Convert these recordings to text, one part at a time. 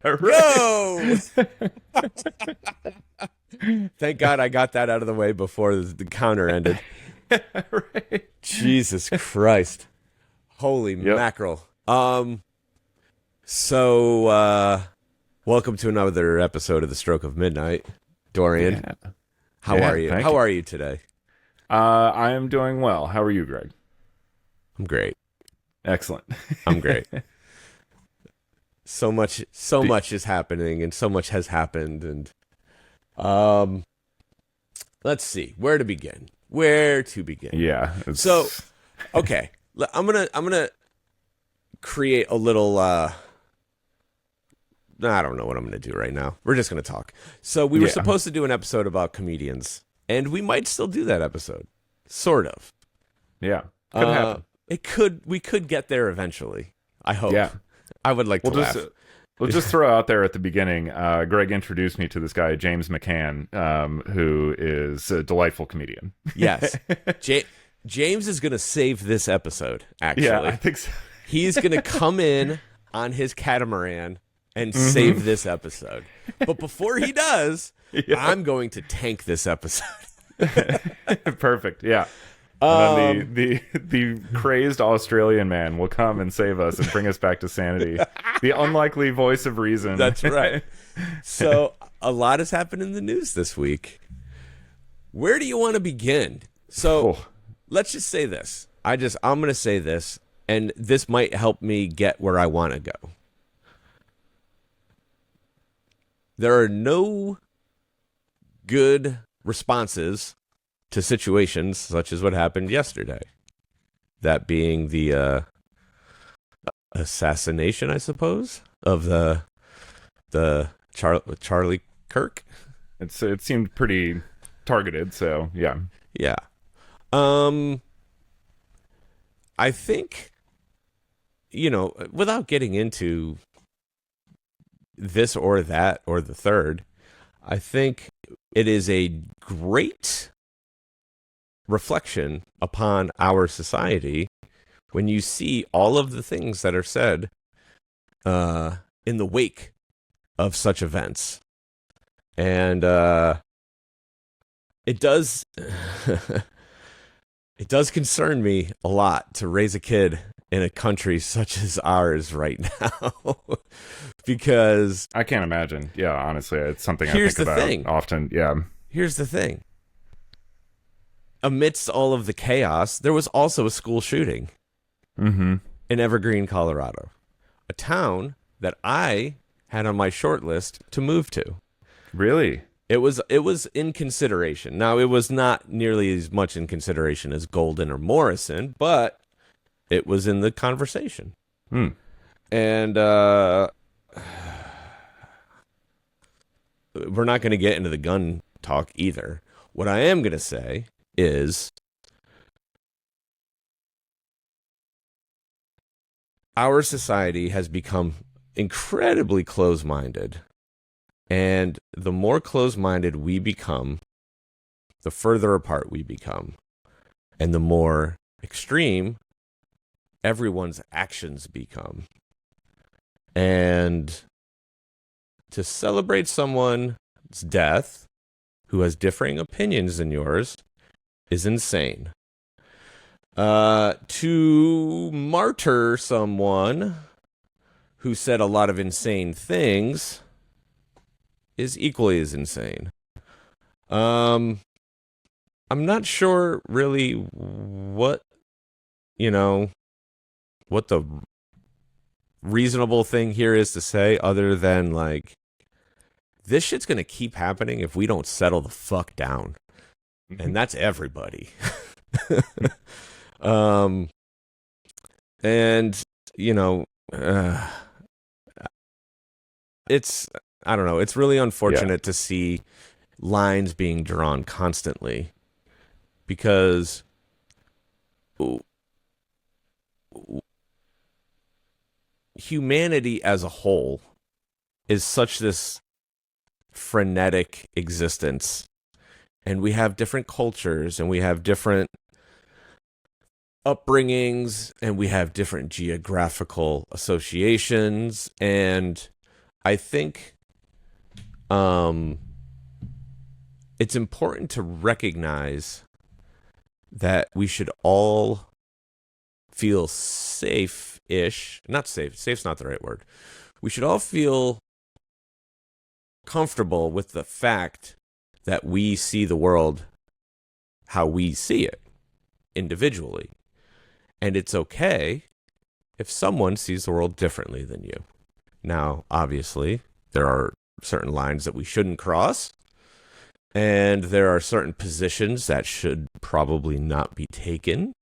Yo! Right. Thank God I got that out of the way before the counter ended. Right. Jesus Christ. Holy Yep. mackerel. So welcome to another episode of The Stroke of Midnight. Dorian, Yeah. how are Yeah. you? Thank How you. are you today? I am doing well. How are you, Greg? I'm great. Excellent. I'm great. So D- much is happening and so much has happened and um let's see, where to begin? Where to begin? yeah. So, It's okay. I'm gonna create a little I don't know what I'm gonna do right now. We're just gonna talk. So we were yeah. supposed to do an episode about comedians, and we might still do that episode. Sort of. Yeah. Could happen. We could get there eventually. I hope. Yeah. I would like to We'll just laugh. we'll just throw out there at the beginning. Greg introduced me to this guy, James McCann, who is a delightful comedian. Yes. James is gonna save this episode, Yeah, I actually. think so. He's gonna come in on his catamaran and hmm save this episode. But before he does, Yeah. I'm going to tank this episode. Perfect. Yeah. And then the crazed Australian man will come and save us and bring us back to sanity. The unlikely voice of reason. That's right. So a lot has happened in the news this week. Where do you want to begin? So Oh, let's just say this. I'm going to say this, and this might help me get where I want to go. There are no good responses to situations such as what happened yesterday. That being the assassination, I suppose, of the Charlie Kirk. it seemed pretty targeted. So yeah. Yeah. Um, I think, without getting into this or that or the third, I think it is a great reflection upon our society when you see all of the things that are said in the wake of such events. And it does it does concern me a lot to raise a kid in a country such as ours right now. Because I can't imagine. Yeah, honestly, it's something I here's think the about thing. often. Yeah. Here's the thing. Amidst all of the chaos, there was also a school shooting Mm-hmm. in Evergreen, Colorado, a town that I had on my short list to move to. Really? It was in consideration. Now, it was not nearly as much in consideration as Golden or Morrison, but it was in the conversation. Hmm. And we're not going to get into the gun talk either. What I am going to say is our society has become incredibly close-minded. And the more close-minded we become, the further apart we become. And the more extreme everyone's actions become. And to celebrate someone's death who has differing opinions than yours is insane. To martyr someone who said a lot of insane things is equally as insane. I'm not sure really what the reasonable thing here is to say other than like this shit's going to keep happening if we don't settle the fuck down. And that's everybody. um and you know it's I don't know, it's really Yeah. unfortunate to see lines being drawn constantly because humanity as a whole is such this frenetic existence, and we have different cultures and we have different upbringings and we have different geographical associations, and I think um, it's important to recognize that we should all feel safe-ish. Not safe. Safe's not the right word. We should all feel comfortable with the fact that we see the world how we see it individually. And it's okay if someone sees the world differently than you. Now, obviously, there are certain lines that we shouldn't cross, and there are certain positions that should probably not be taken.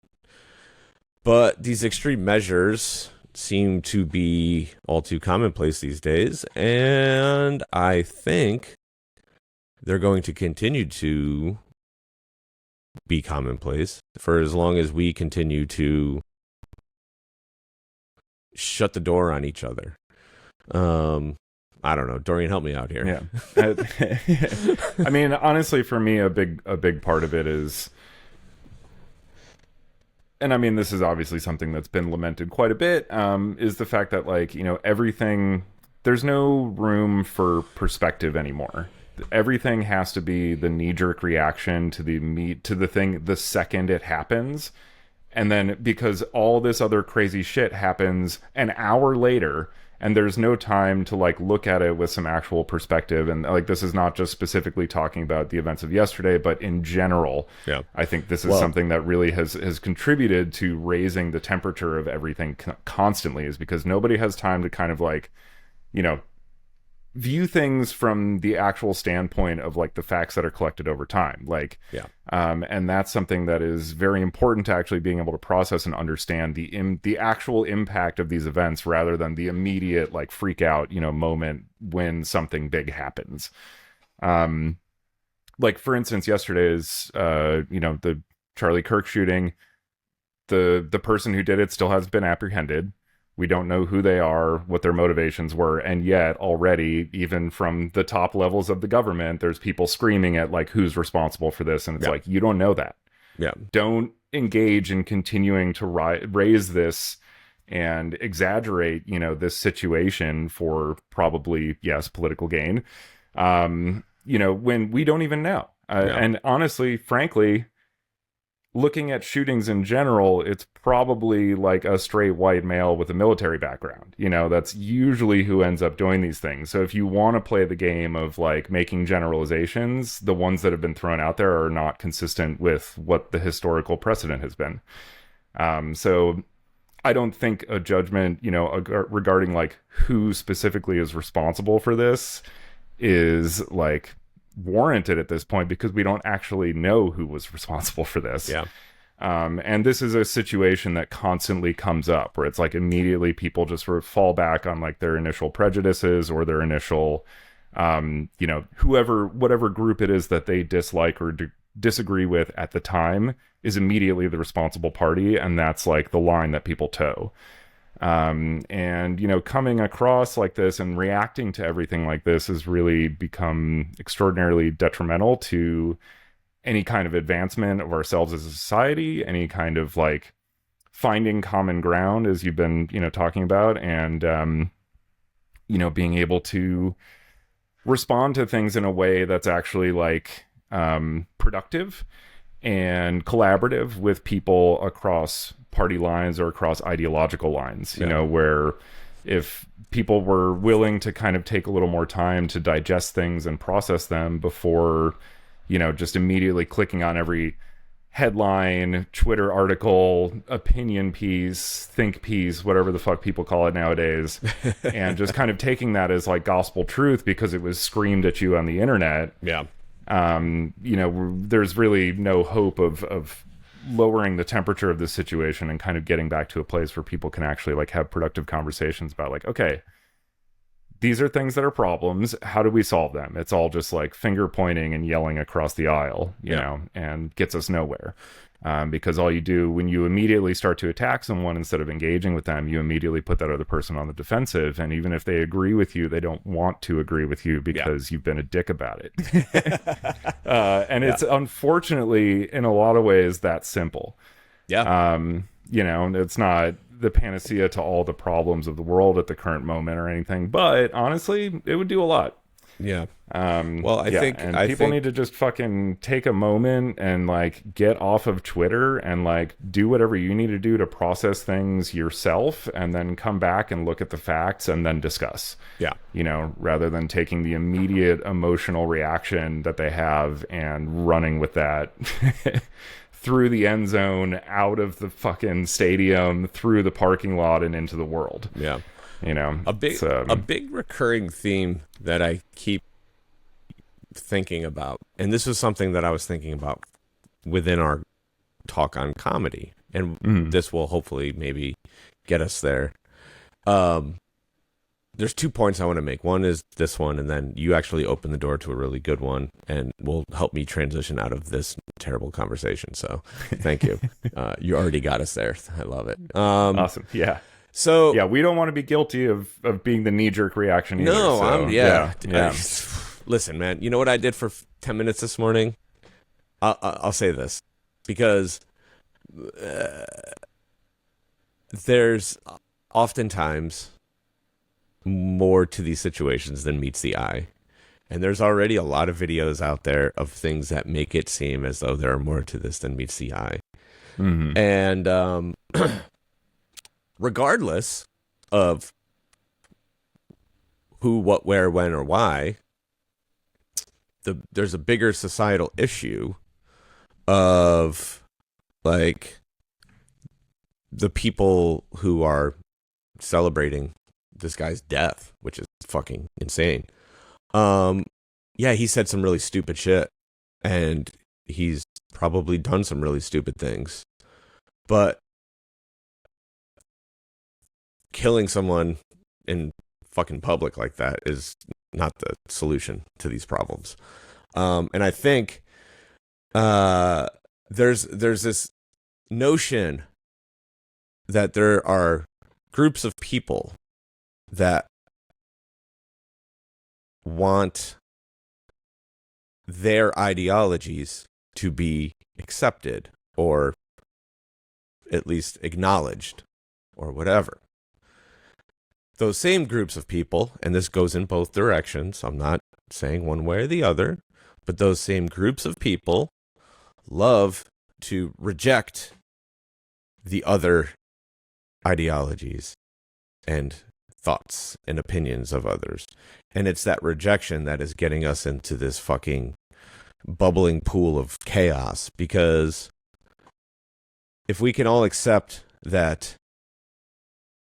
But these extreme measures seem to be all too commonplace these days, and I think they're going to continue to be commonplace for as long as we continue to shut the door on each other. I don't know. Dorian, help me out here. Yeah. I mean, honestly, for me, a big part of it is, and I mean, this is obviously something that's been lamented quite a bit, is the fact that, like, you know, everything, there's no room for perspective anymore. Everything has to be the knee-jerk reaction to the thing the second it happens. And then because all this other crazy shit happens an hour later, and there's no time to, like, look at it with some actual perspective. And, like, this is not just specifically talking about the events of yesterday, but in general. Yeah. I think this is something that really has contributed to raising the temperature of everything constantly, is because nobody has time to kind of, like, you know, view things from the actual standpoint of, like, the facts that are collected over time. Like, Yeah. And that's something that is very important to actually being able to process and understand the actual impact of these events, rather than the immediate, like, freak out, you know, moment when something big happens. Like, for instance, yesterday's, you know, the Charlie Kirk shooting, the person who did it still has been apprehended. We don't know who they are, what their motivations were, and yet already, even from the top levels of the government, there's people screaming at, like, who's responsible for this, and it's like, you don't know that. Yeah. Don't engage in continuing to raise this and exaggerate, you know, this situation for probably, yes, political gain. You know, when we don't even know. And honestly, frankly, looking at shootings in general, it's probably like a straight white male with a military background. You know, that's usually who ends up doing these things. So if you want to play the game of, like, making generalizations, the ones that have been thrown out there are not consistent with what the historical precedent has been. So I don't think a judgment, you know, regarding, like, who specifically is responsible for this is, like, warranted at this point, because we don't actually know who was responsible for this. Yeah. And this is a situation that constantly comes up, where it's like immediately people just sort of fall back on, like, their initial prejudices or their initial, you know, whatever group it is that they dislike or disagree with at the time is immediately the responsible party. And that's, like, the line that people toe. And, you know, coming across like this and reacting to everything like this has really become extraordinarily detrimental to any kind of advancement of ourselves as a society, any kind of, like, finding common ground, as you've been, you know, talking about, and, you know, being able to respond to things in a way that's actually, like, productive and collaborative with people across party lines or across ideological lines, you know, where if people were willing to kind of take a little more time to digest things and process them before, you know, just immediately clicking on every headline, Twitter article, opinion piece, think piece, whatever the fuck people call it nowadays, and just kind of taking that as, like, gospel truth because it was screamed at you on the internet. Yeah. You know, there's really no hope of lowering the temperature of this situation and kind of getting back to a place where people can actually, like, have productive conversations about, like, okay, these are things that are problems. How do we solve them? It's all just, like, finger pointing and yelling across the aisle, you know, and gets us nowhere. Because all you do when you immediately start to attack someone instead of engaging with them, you immediately put that other person on the defensive. And even if they agree with you, they don't want to agree with you because you've been a dick about it. And it's unfortunately, in a lot of ways, that simple. Yeah. You know, it's not the panacea to all the problems of the world at the current moment or anything, but honestly, it would do a lot. Yeah. Well, I think people need to just fucking take a moment and like get off of Twitter and like do whatever you need to do to process things yourself, and then come back and look at the facts and then discuss. Yeah. You know, rather than taking the immediate emotional reaction that they have and running with that through the end zone, out of the fucking stadium, through the parking lot, and into the world. Yeah. You know, a big recurring theme that I keep thinking about, and this was something that I was thinking about within our talk on comedy, and this will hopefully maybe get us there. There's 2 points I want to make. One is this one, and then you actually open the door to a really good one and will help me transition out of this terrible conversation. So thank you. You already got us there. I love it. Awesome. Yeah. So yeah, we don't want to be guilty of being the knee-jerk reaction either. No, so, yeah. Listen, man, you know what I did for 10 minutes this morning? I'll say this, because there's oftentimes more to these situations than meets the eye. And there's already a lot of videos out there of things that make it seem as though there are more to this than meets the eye. Mm-hmm. And regardless of who, what, where, when, or why, there's a bigger societal issue of like the people who are celebrating this guy's death, which is fucking insane. Yeah, he said some really stupid shit, and he's probably done some really stupid things, but killing someone in fucking public like that is not the solution to these problems. And I think there's this notion that there are groups of people that want their ideologies to be accepted or at least acknowledged or whatever. Those same groups of people, and this goes in both directions, I'm not saying one way or the other, but those same groups of people love to reject the other ideologies and thoughts and opinions of others. And it's that rejection that is getting us into this fucking bubbling pool of chaos, because if we can all accept that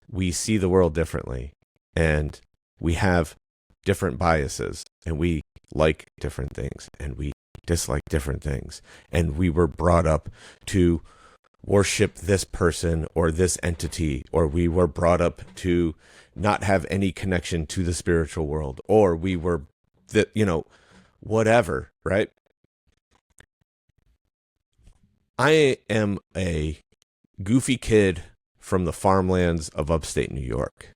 we see the world differently and we have different biases and we like different things and we dislike different things, and we were brought up to worship this person or this entity, or we were brought up to not have any connection to the spiritual world, or we were whatever, right? I am a goofy kid from the farmlands of upstate New York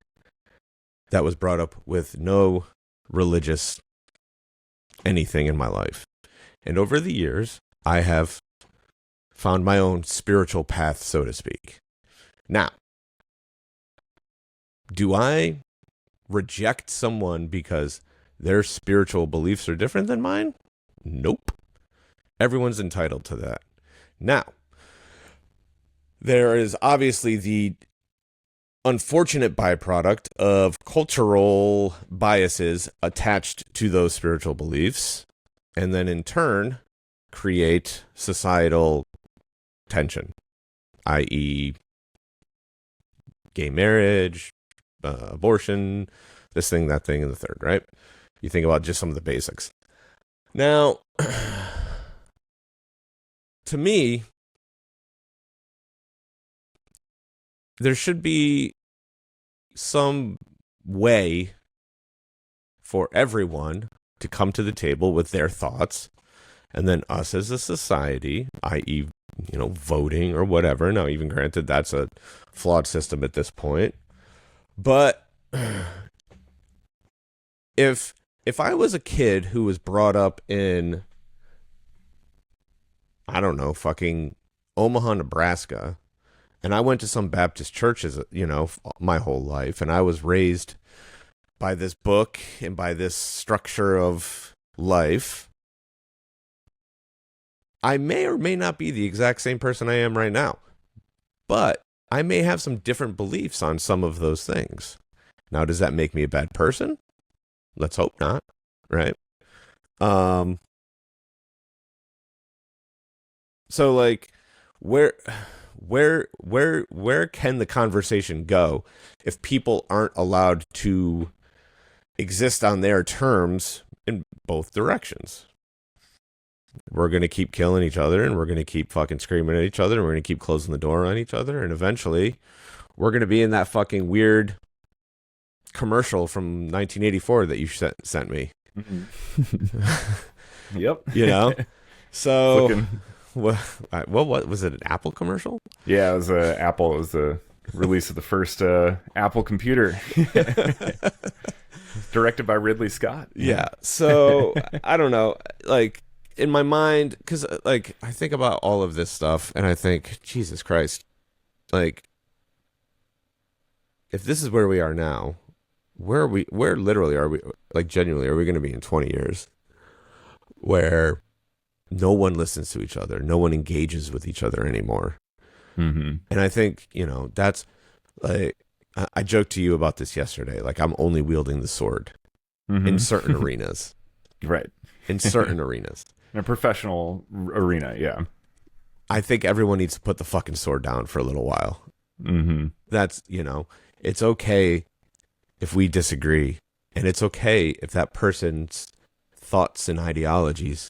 that was brought up with no religious anything in my life. And over the years, I have found my own spiritual path, so to speak. Now, do I reject someone because their spiritual beliefs are different than mine? Nope. Everyone's entitled to that. Now, there is obviously the unfortunate byproduct of cultural biases attached to those spiritual beliefs, and then in turn create societal tension, i.e. gay marriage, abortion, this thing, that thing, and the third, right? You think about just some of the basics. Now, to me, there should be some way for everyone to come to the table with their thoughts, and then us as a society, i.e., voting or whatever. Now, even granted, that's a flawed system at this point. But if I was a kid who was brought up in, I don't know, fucking Omaha, Nebraska, And I went to some Baptist churches, my whole life, and I was raised by this book and by this structure of life. I may or may not be the exact same person I am right now, but I may have some different beliefs on some of those things. Now, does that make me a bad person? Let's hope not, right? So like, where can the conversation go if people aren't allowed to exist on their terms in both directions? We're going to keep killing each other, and we're going to keep fucking screaming at each other, and we're going to keep closing the door on each other, and eventually we're going to be in that fucking weird commercial from 1984 that you sent me. Yep. So what was it, an Apple commercial? Yeah, it was Apple. It was the release of the first Apple computer. Directed by Ridley Scott. Yeah. So I don't know, like, in my mind, because like I think about all of this stuff and I think, Jesus Christ, like, if this is where we are now, where literally are we, like, genuinely are we going to be in 20 years, where no one listens to each other, no one engages with each other anymore? Mm-hmm. And I think, that's like, I joked to you about this yesterday, like, I'm only wielding the sword in certain arenas. Right. In certain arenas. In a professional arena, yeah. I think everyone needs to put the fucking sword down for a little while. Mm-hmm. That's, it's okay if we disagree, and it's okay if that person's thoughts and ideologies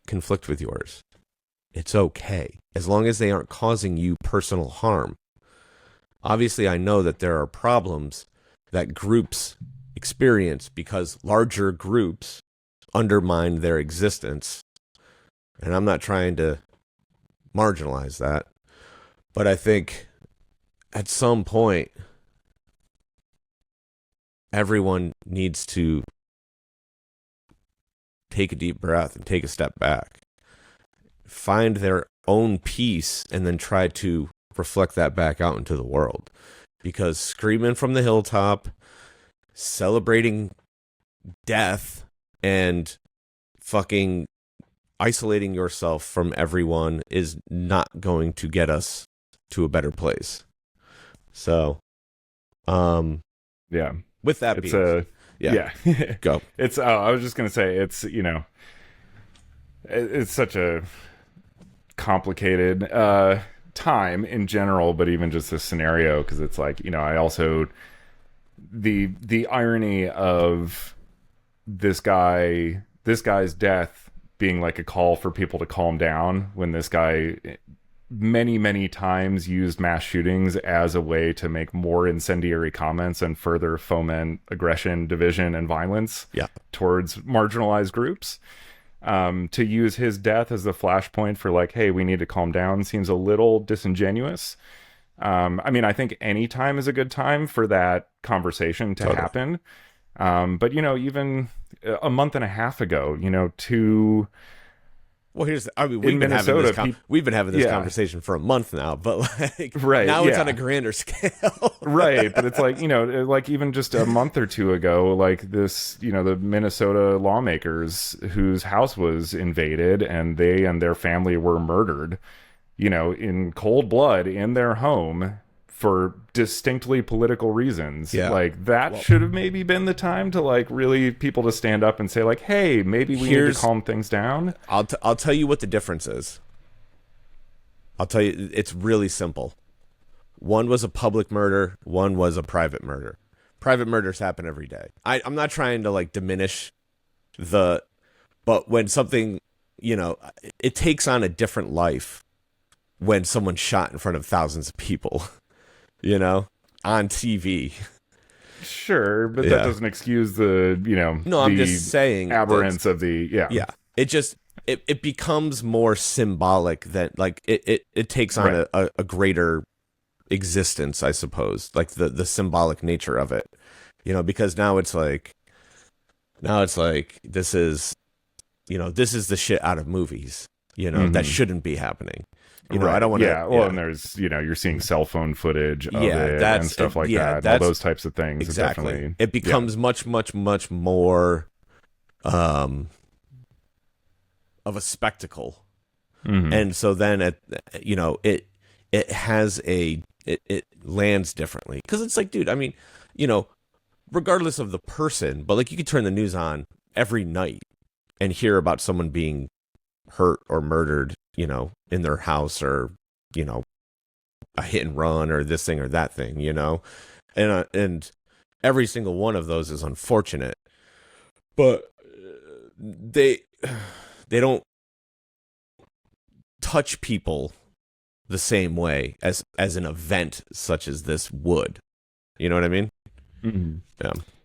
conflict with yours. It's okay, as long as they aren't causing you personal harm. Obviously, I know that there are problems that groups experience because larger groups undermine their existence, and I'm not trying to marginalize that, but I think at some point everyone needs to take a deep breath and take a step back, find their own peace, and then try to reflect that back out into the world. Because screaming from the hilltop, celebrating death, and fucking isolating yourself from everyone is not going to get us to a better place. So, yeah. With that being, yeah. Go. It's. I was just gonna say it's. It's such a complicated time in general, but even just this scenario, because it's like, I also the irony of this guy's death being like a call for people to calm down, when this guy many times used mass shootings as a way to make more incendiary comments and further foment aggression, division, and violence towards marginalized groups. To use his death as the flashpoint for like, hey, we need to calm down, seems a little disingenuous. I mean, I think any time is a good time for that conversation to happen. But, even a month and a half ago, well, we've been having this conversation for a month now, but like, right, now it's on a grander scale. Right. But it's like, like even just a month or two ago, like this, the Minnesota lawmakers whose house was invaded and they and their family were murdered, in cold blood in their home for distinctly political reasons. Yeah. Like that should have maybe been the time to like really people to stand up and say like, hey, maybe we need to calm things down. I'll tell you what the difference is. I'll tell you, it's really simple. One was a public murder. One was a private murder. Private murders happen every day. I'm not trying to like diminish but when something, it takes on a different life when someone's shot in front of thousands of people. On TV. Sure, but that doesn't excuse the, No, I'm just saying aberrance of the, Yeah. It just, it becomes more symbolic than, like, it takes on a greater existence, I suppose. Like, the symbolic nature of it. Because now it's like, this is the shit out of movies. that shouldn't be happening. I don't want to. Yeah, well, and there's, you're seeing cell phone footage of it and stuff like that. All those types of things. Exactly. It becomes much, much, much more of a spectacle. And so then it has it lands differently, because it's like, dude, I mean, regardless of the person, but like, you could turn the news on every night and hear about someone being hurt or murdered, in their house, or, a hit and run, or this thing or that thing, and every single one of those is unfortunate, but they don't touch people the same way as an event such as this would. You know what I mean?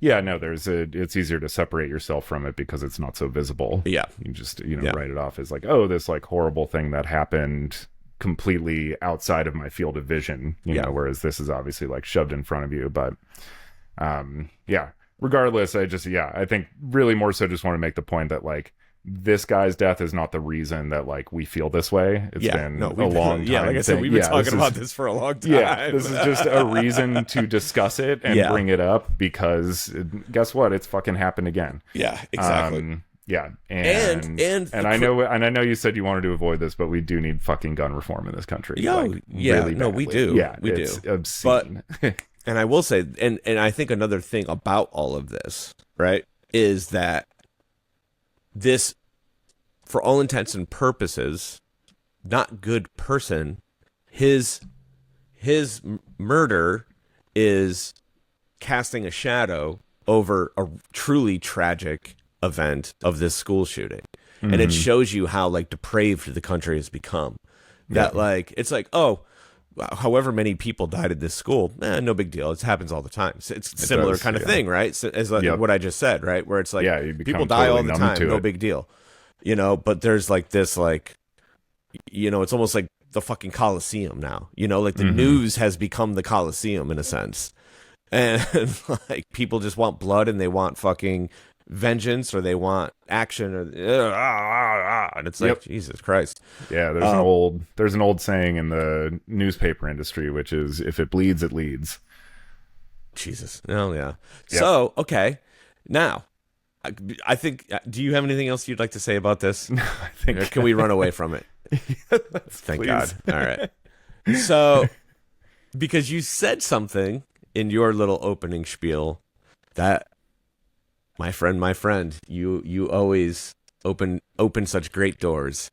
Yeah, no, it's easier to separate yourself from it because it's not so visible. Yeah. You just, write it off as like, oh, this like horrible thing that happened completely outside of my field of vision, whereas this is obviously like shoved in front of you. But regardless, I think really more so just want to make the point that like, this guy's death is not the reason that like we feel this way. It's been a long time. Yeah, like I said, we've been talking about this for a long time. Yeah, this is just a reason to discuss it and bring it up, because guess what? It's fucking happened again. Yeah, exactly. And I know you said you wanted to avoid this, but we do need fucking gun reform in this country. Really badly. We do. Yeah, we do. It's obscene. But, and I will say, and I think another thing about all of this, right, is that this, for all intents and purposes, not good person, his murder is casting a shadow over a truly tragic event of this school shooting. And it shows you how like depraved the country has become. That like, it's like, oh, however many people died at this school, no big deal. It happens all the time. It's a similar kind of thing, right? So, as like what I just said, right? Where it's like, people die all the time, no big deal. But there's like this, like, it's almost like the fucking Coliseum now. Like the news has become the Coliseum in a sense. And like, people just want blood, and they want fucking vengeance, or they want action, or and it's like, Jesus Christ. Yeah, there's an old saying in the newspaper industry, which is, if it bleeds, it leads. Jesus. Oh yeah. So okay, now I think, do you have anything else you'd like to say about this? No, I think, or can we run away from it? Thank please. God. All right. So, because you said something in your little opening spiel that, my friend, you always open such great doors.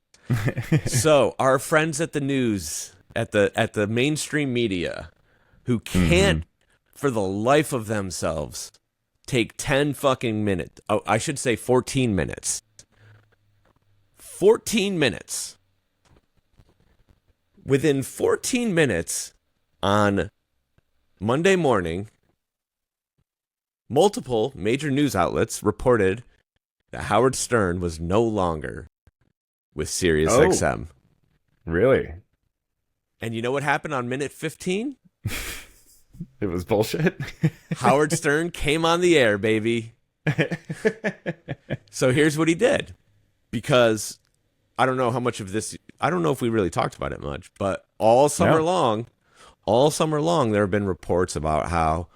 So our friends at the news, at the mainstream media, who can't for the life of themselves take 10 fucking minutes. Oh, I should say 14 minutes. 14 minutes. Within 14 minutes on Monday morning, multiple major news outlets reported that Howard Stern was no longer with SiriusXM. Really? And you know what happened on minute 15? It was bullshit. Howard Stern came on the air, baby. So here's what he did. Because I don't know how much of this, I don't know if we really talked about it much, but all summer long, there have been reports about how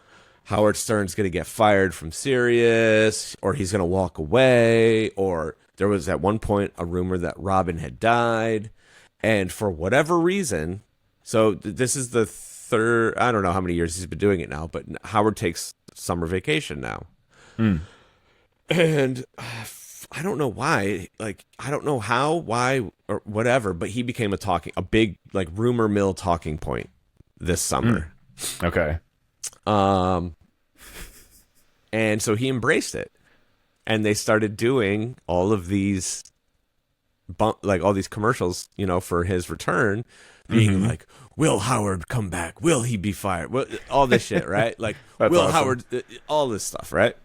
Howard Stern's going to get fired from Sirius, or he's going to walk away, or there was at one point a rumor that Robin had died. And for whatever reason, so this is the third, I don't know how many years he's been doing it now, but Howard takes summer vacation now. And I don't know why, like, I don't know how, why, or whatever, but he became a big, like, rumor mill talking point this summer. Okay. And so he embraced it, and they started doing all of these, like all these commercials, for his return, being like, will Howard come back? Will he be fired? All this shit, right? Like, will awesome. Howard, all this stuff, right?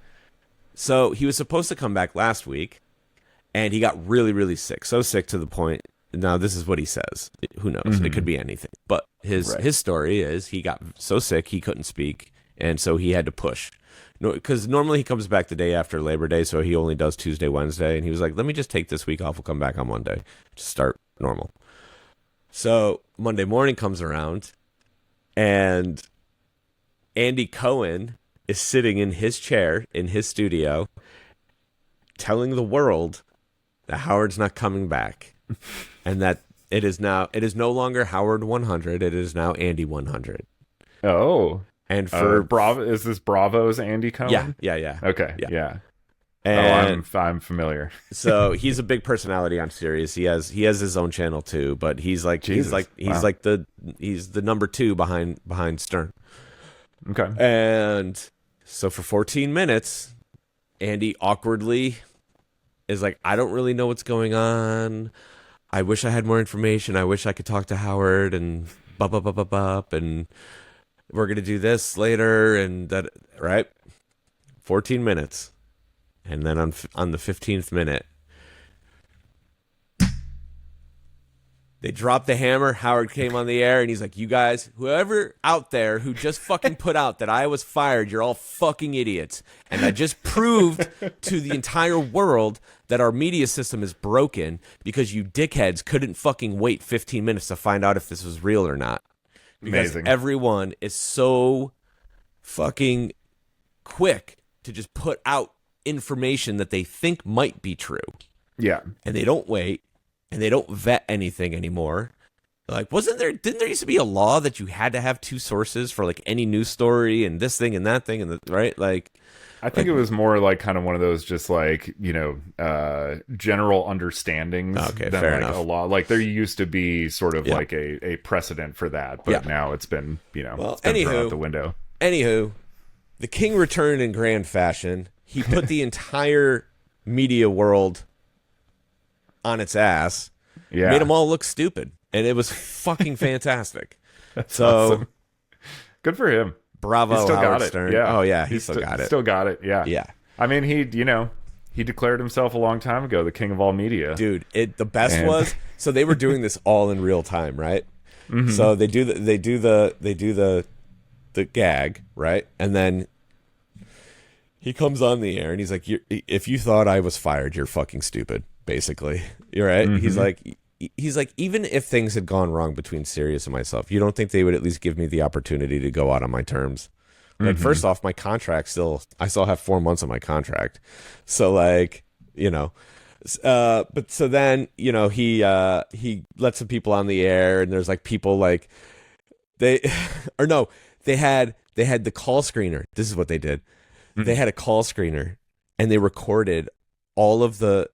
So he was supposed to come back last week, and he got really, really sick. So sick to the point, now this is what he says. Who knows? It could be anything. But his story is he got so sick he couldn't speak, and so he had to push. No, because normally he comes back the day after Labor Day, so he only does Tuesday, Wednesday, and he was like, let me just take this week off. We'll come back on Monday to start normal. So Monday morning comes around, and Andy Cohen is sitting in his chair in his studio telling the world that Howard's not coming back and that it is no longer Howard 100. It is now Andy 100. Oh. And for Bravo, is this Bravo's Andy Cohen? Yeah. Okay. Yeah. And I'm familiar. so he's a big personality on Sirius. He has his own channel too, but he's like the number 2 behind Stern. Okay. And so for 14 minutes, Andy awkwardly is like, I don't really know what's going on. I wish I had more information. I wish I could talk to Howard and and we're going to do this later and that, right? 14 minutes. And then on the 15th minute, they dropped the hammer. Howard came on the air, and he's like, you guys, whoever out there who just fucking put out that I was fired, you're all fucking idiots. And I just proved to the entire world that our media system is broken because you dickheads couldn't fucking wait 15 minutes to find out if this was real or not. Because Amazing. everyone is so fucking quick to just put out information that they think might be true. Yeah. And they don't wait. And they don't vet anything anymore. Like, didn't there used to be a law that you had to have 2 sources for like any news story and this thing and that thing and right? Like, I think it was more like kind of one of those just like, general understandings okay, than fair like enough. a law. Like there used to be sort of like a precedent for that, but now it's been, it's been thrown out the window. Anywho, the king returned in grand fashion. He put the entire media world on its ass, made them all look stupid, and it was fucking fantastic. So awesome. Good for him. Bravo, he still Howard got it. Stern. Yeah. Oh yeah, he still got it. Still got it. Yeah. Yeah. I mean, he declared himself a long time ago the king of all media. Dude, the best was, so they were doing this all in real time, right? Mm-hmm. So they do the gag, right? And then he comes on the air and he's like, if you thought I was fired, you're fucking stupid. Basically, you're right. Mm-hmm. He's like, even if things had gone wrong between Sirius and myself, you don't think they would at least give me the opportunity to go out on my terms? Like, first off, my contract I still have 4 months on my contract, so like, but so then he let some people on the air, and there's like people like they had the call screener. This is what they did. They had a call screener, and they recorded all of the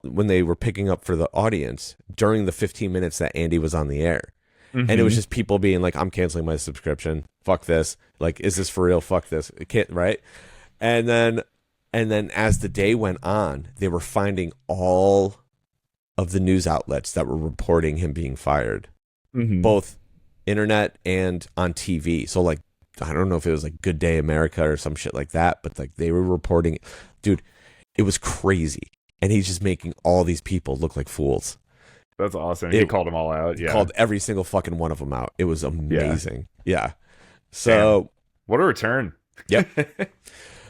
when they were picking up for the audience during the 15 minutes that Andy was on the air. And it was just people being like, I'm canceling my subscription. Fuck this. Like, is this for real? Fuck this. It can't, right? And then as the day went on, they were finding all of the news outlets that were reporting him being fired, both internet and on TV. So like, I don't know if it was like Good Day America or some shit like that, but like they were reporting, dude, it was crazy. And he's just making all these people look like fools. That's awesome. He called them all out. Yeah. Called every single fucking one of them out. It was amazing. Yeah. So. Damn. What a return. Yep.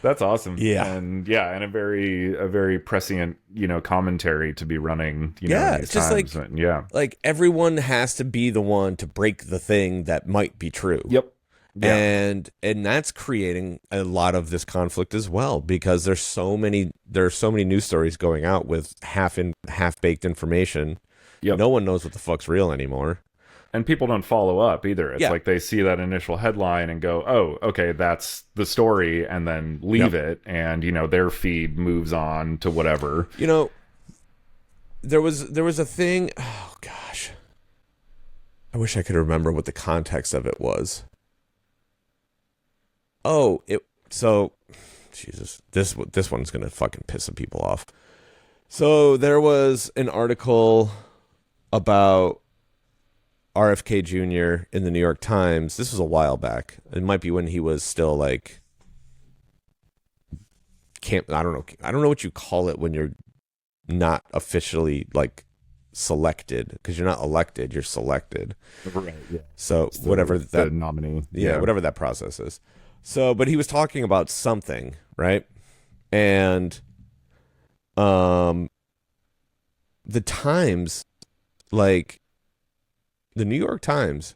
That's awesome. Yeah. And a very prescient, commentary to be running, it's just times. Like everyone has to be the one to break the thing that might be true. Yep. Yeah. And that's creating a lot of this conflict as well, because there are so many news stories going out with half-baked information. Yep. No one knows what the fuck's real anymore. And people don't follow up either. It's like they see that initial headline and go, oh, okay, that's the story, and then leave it, and their feed moves on to whatever. There was a thing, oh gosh. I wish I could remember what the context of it was. Jesus, this one's gonna fucking piss some people off. So there was an article about RFK Jr. in the New York Times. This was a while back. It might be when he was still like I don't know what you call it when you're not officially like selected, because you're not elected, you're selected. Right. Yeah. So whatever that nominee. Yeah, whatever that process is. So, but he was talking about something, right? And the Times like the New York Times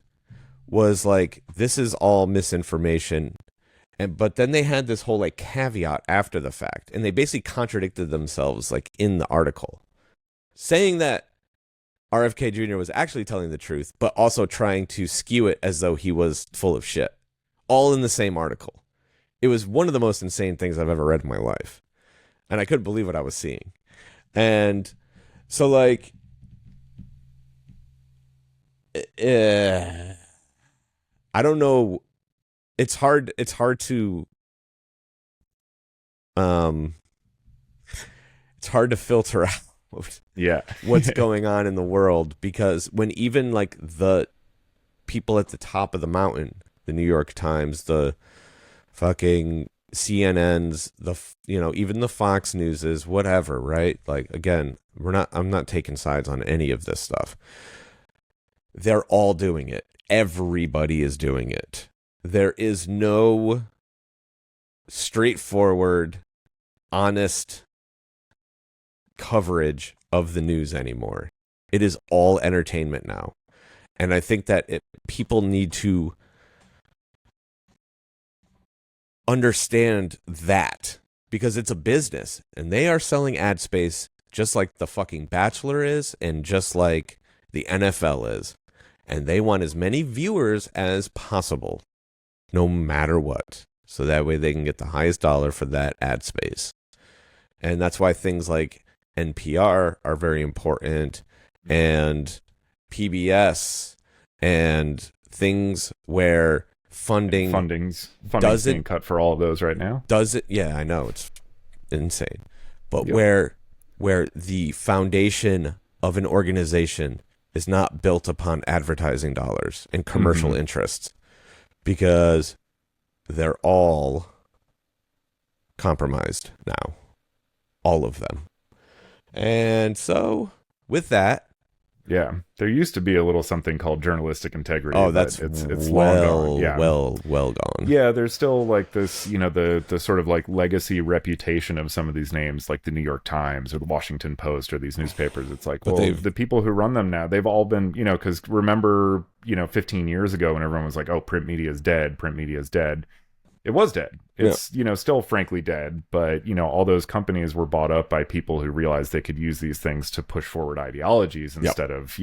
was like, this is all misinformation. But then they had this whole like caveat after the fact, and they basically contradicted themselves like in the article, saying that RFK Jr. was actually telling the truth, but also trying to skew it as though he was full of shit. All in the same article. It was one of the most insane things I've ever read in my life. And I couldn't believe what I was seeing. And so like I don't know. It's hard to it's hard to filter out what's going on in the world, because when even like the people at the top of the mountain, the New York Times, the fucking CNNs, even the Fox Newses, whatever, right? Like, again, I'm not taking sides on any of this stuff. They're all doing it. Everybody is doing it. There is no straightforward, honest coverage of the news anymore. It is all entertainment now. And I think that people need to understand that, because it's a business and they are selling ad space just like the fucking Bachelor is and just like the NFL is. And they want as many viewers as possible, no matter what. So that way they can get the highest dollar for that ad space. And that's why things like NPR are very important, and PBS, and things where funding's being cut for all of those right now. Does it? Yeah, I know, it's insane. But where the foundation of an organization is not built upon advertising dollars and commercial interests, because they're all compromised now, all of them. And so with that, there used to be a little something called journalistic integrity. Oh, that's it's well long gone. Yeah. well gone. Yeah, there's still like this, the sort of like legacy reputation of some of these names, like the New York Times or the Washington Post or these newspapers. It's like, well, the people who run them now, they've all been, because remember, 15 years ago when everyone was like, oh, print media is dead. It was dead. It's, still frankly dead, but, all those companies were bought up by people who realized they could use these things to push forward ideologies instead of,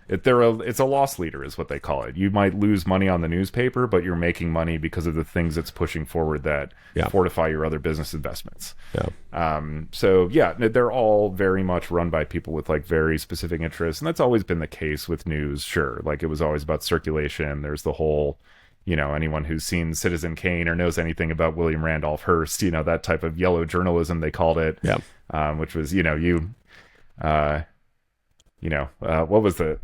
it's a loss leader is what they call it. You might lose money on the newspaper, but you're making money because of the things it's pushing forward that fortify your other business investments. They're all very much run by people with like very specific interests. And that's always been the case with news. Sure. Like it was always about circulation. There's the whole, anyone who's seen Citizen Kane or knows anything about William Randolph Hearst, that type of yellow journalism, they called it, which was, what was the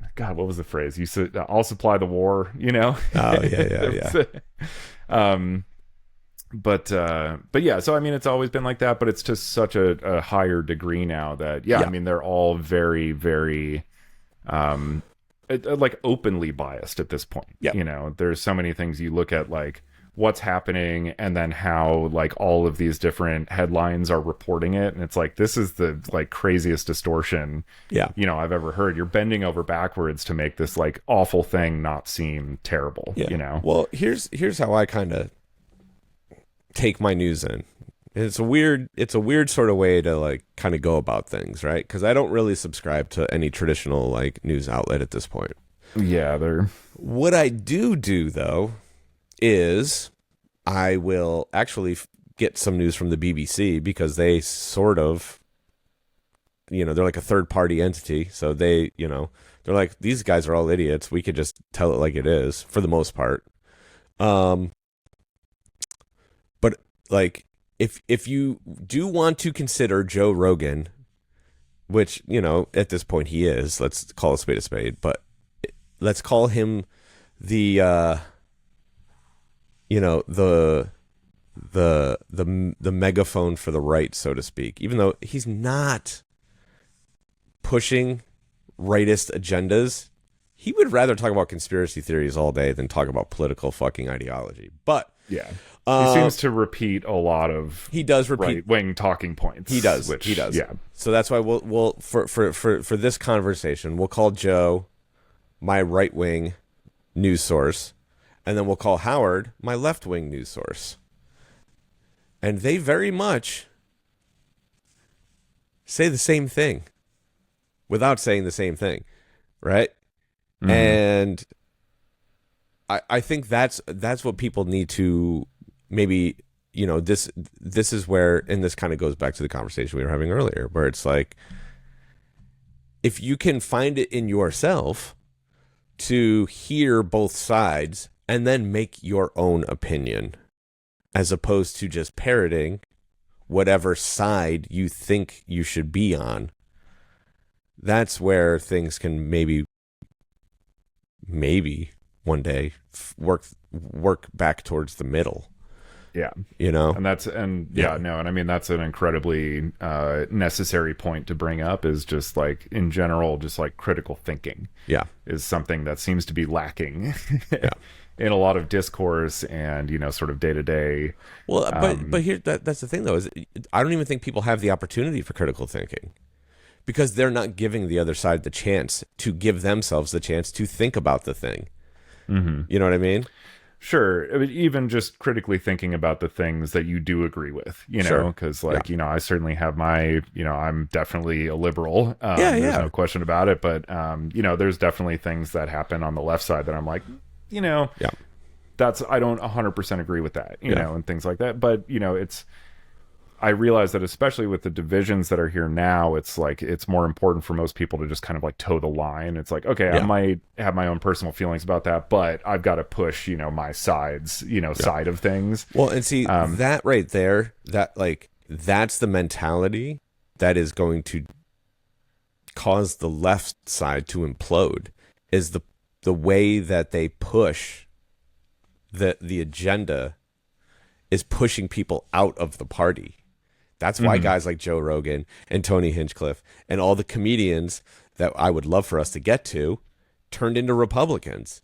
phrase? You said, I'll supply the war, Oh, yeah. But yeah, so I mean, it's always been like that, but it's to such a higher degree now that, I mean, they're all very, very, like openly biased at this point. There's so many things you look at, like what's happening and then how like all of these different headlines are reporting it, and it's like, this is the like craziest distortion I've ever heard. You're bending over backwards to make this like awful thing not seem terrible. Well, here's how I kind of take my news in. It's a weird sort of way to like kind of go about things, right? Because I don't really subscribe to any traditional like news outlet at this point. What I do though is I will actually get some news from the BBC, because they sort of, they're like a third party entity. So they, they're like, these guys are all idiots. We could just tell it like it is for the most part. But like, if you do want to consider Joe Rogan, which, at this point he is, let's call a spade, but let's call him the, the megaphone for the right, so to speak, even though he's not pushing rightist agendas. He would rather talk about conspiracy theories all day than talk about political fucking ideology. But He seems to repeat a lot of He does repeat right-wing talking points. He does. Which, He does. Yeah. So that's why we'll for this conversation, we'll call Joe my right-wing news source, and then we'll call Howard my left-wing news source. And they very much say the same thing without saying the same thing, right? Mm-hmm. And I think that's what people need to maybe, you know, this is where, and this kind of goes back to the conversation we were having earlier, where it's like, if you can find it in yourself to hear both sides and then make your own opinion, as opposed to just parroting whatever side you think you should be on, that's where things can maybe one day work back towards the middle. Yeah. You know? And I mean, that's an incredibly necessary point to bring up, is just like, in general, just like critical thinking. Yeah. Is something that seems to be lacking yeah. in a lot of discourse and, you know, sort of day to day. Well, but here, that's the thing though, is I don't even think people have the opportunity for critical thinking, because they're not giving the other side the chance to give themselves the chance to think about the thing. Mm-hmm. You know what I mean? Sure. I mean, even just critically thinking about the things that you do agree with, you know, because you know, I certainly have my, you know, I'm definitely a liberal. There's no question about it. But, you know, there's definitely things that happen on the left side that I'm like, you know, I don't 100% agree with that, you know, and things like that. But, you know, I realize that especially with the divisions that are here now, it's like, it's more important for most people to just kind of like toe the line. It's like, okay, I might have my own personal feelings about that, but I've got to push, you know, my sides, you know, side of things. Well, and see that right there, that like, that's the mentality that is going to cause the left side to implode, is the way that they push the agenda is pushing people out of the party. That's why guys like Joe Rogan and Tony Hinchcliffe and all the comedians that I would love for us to get to turned into Republicans,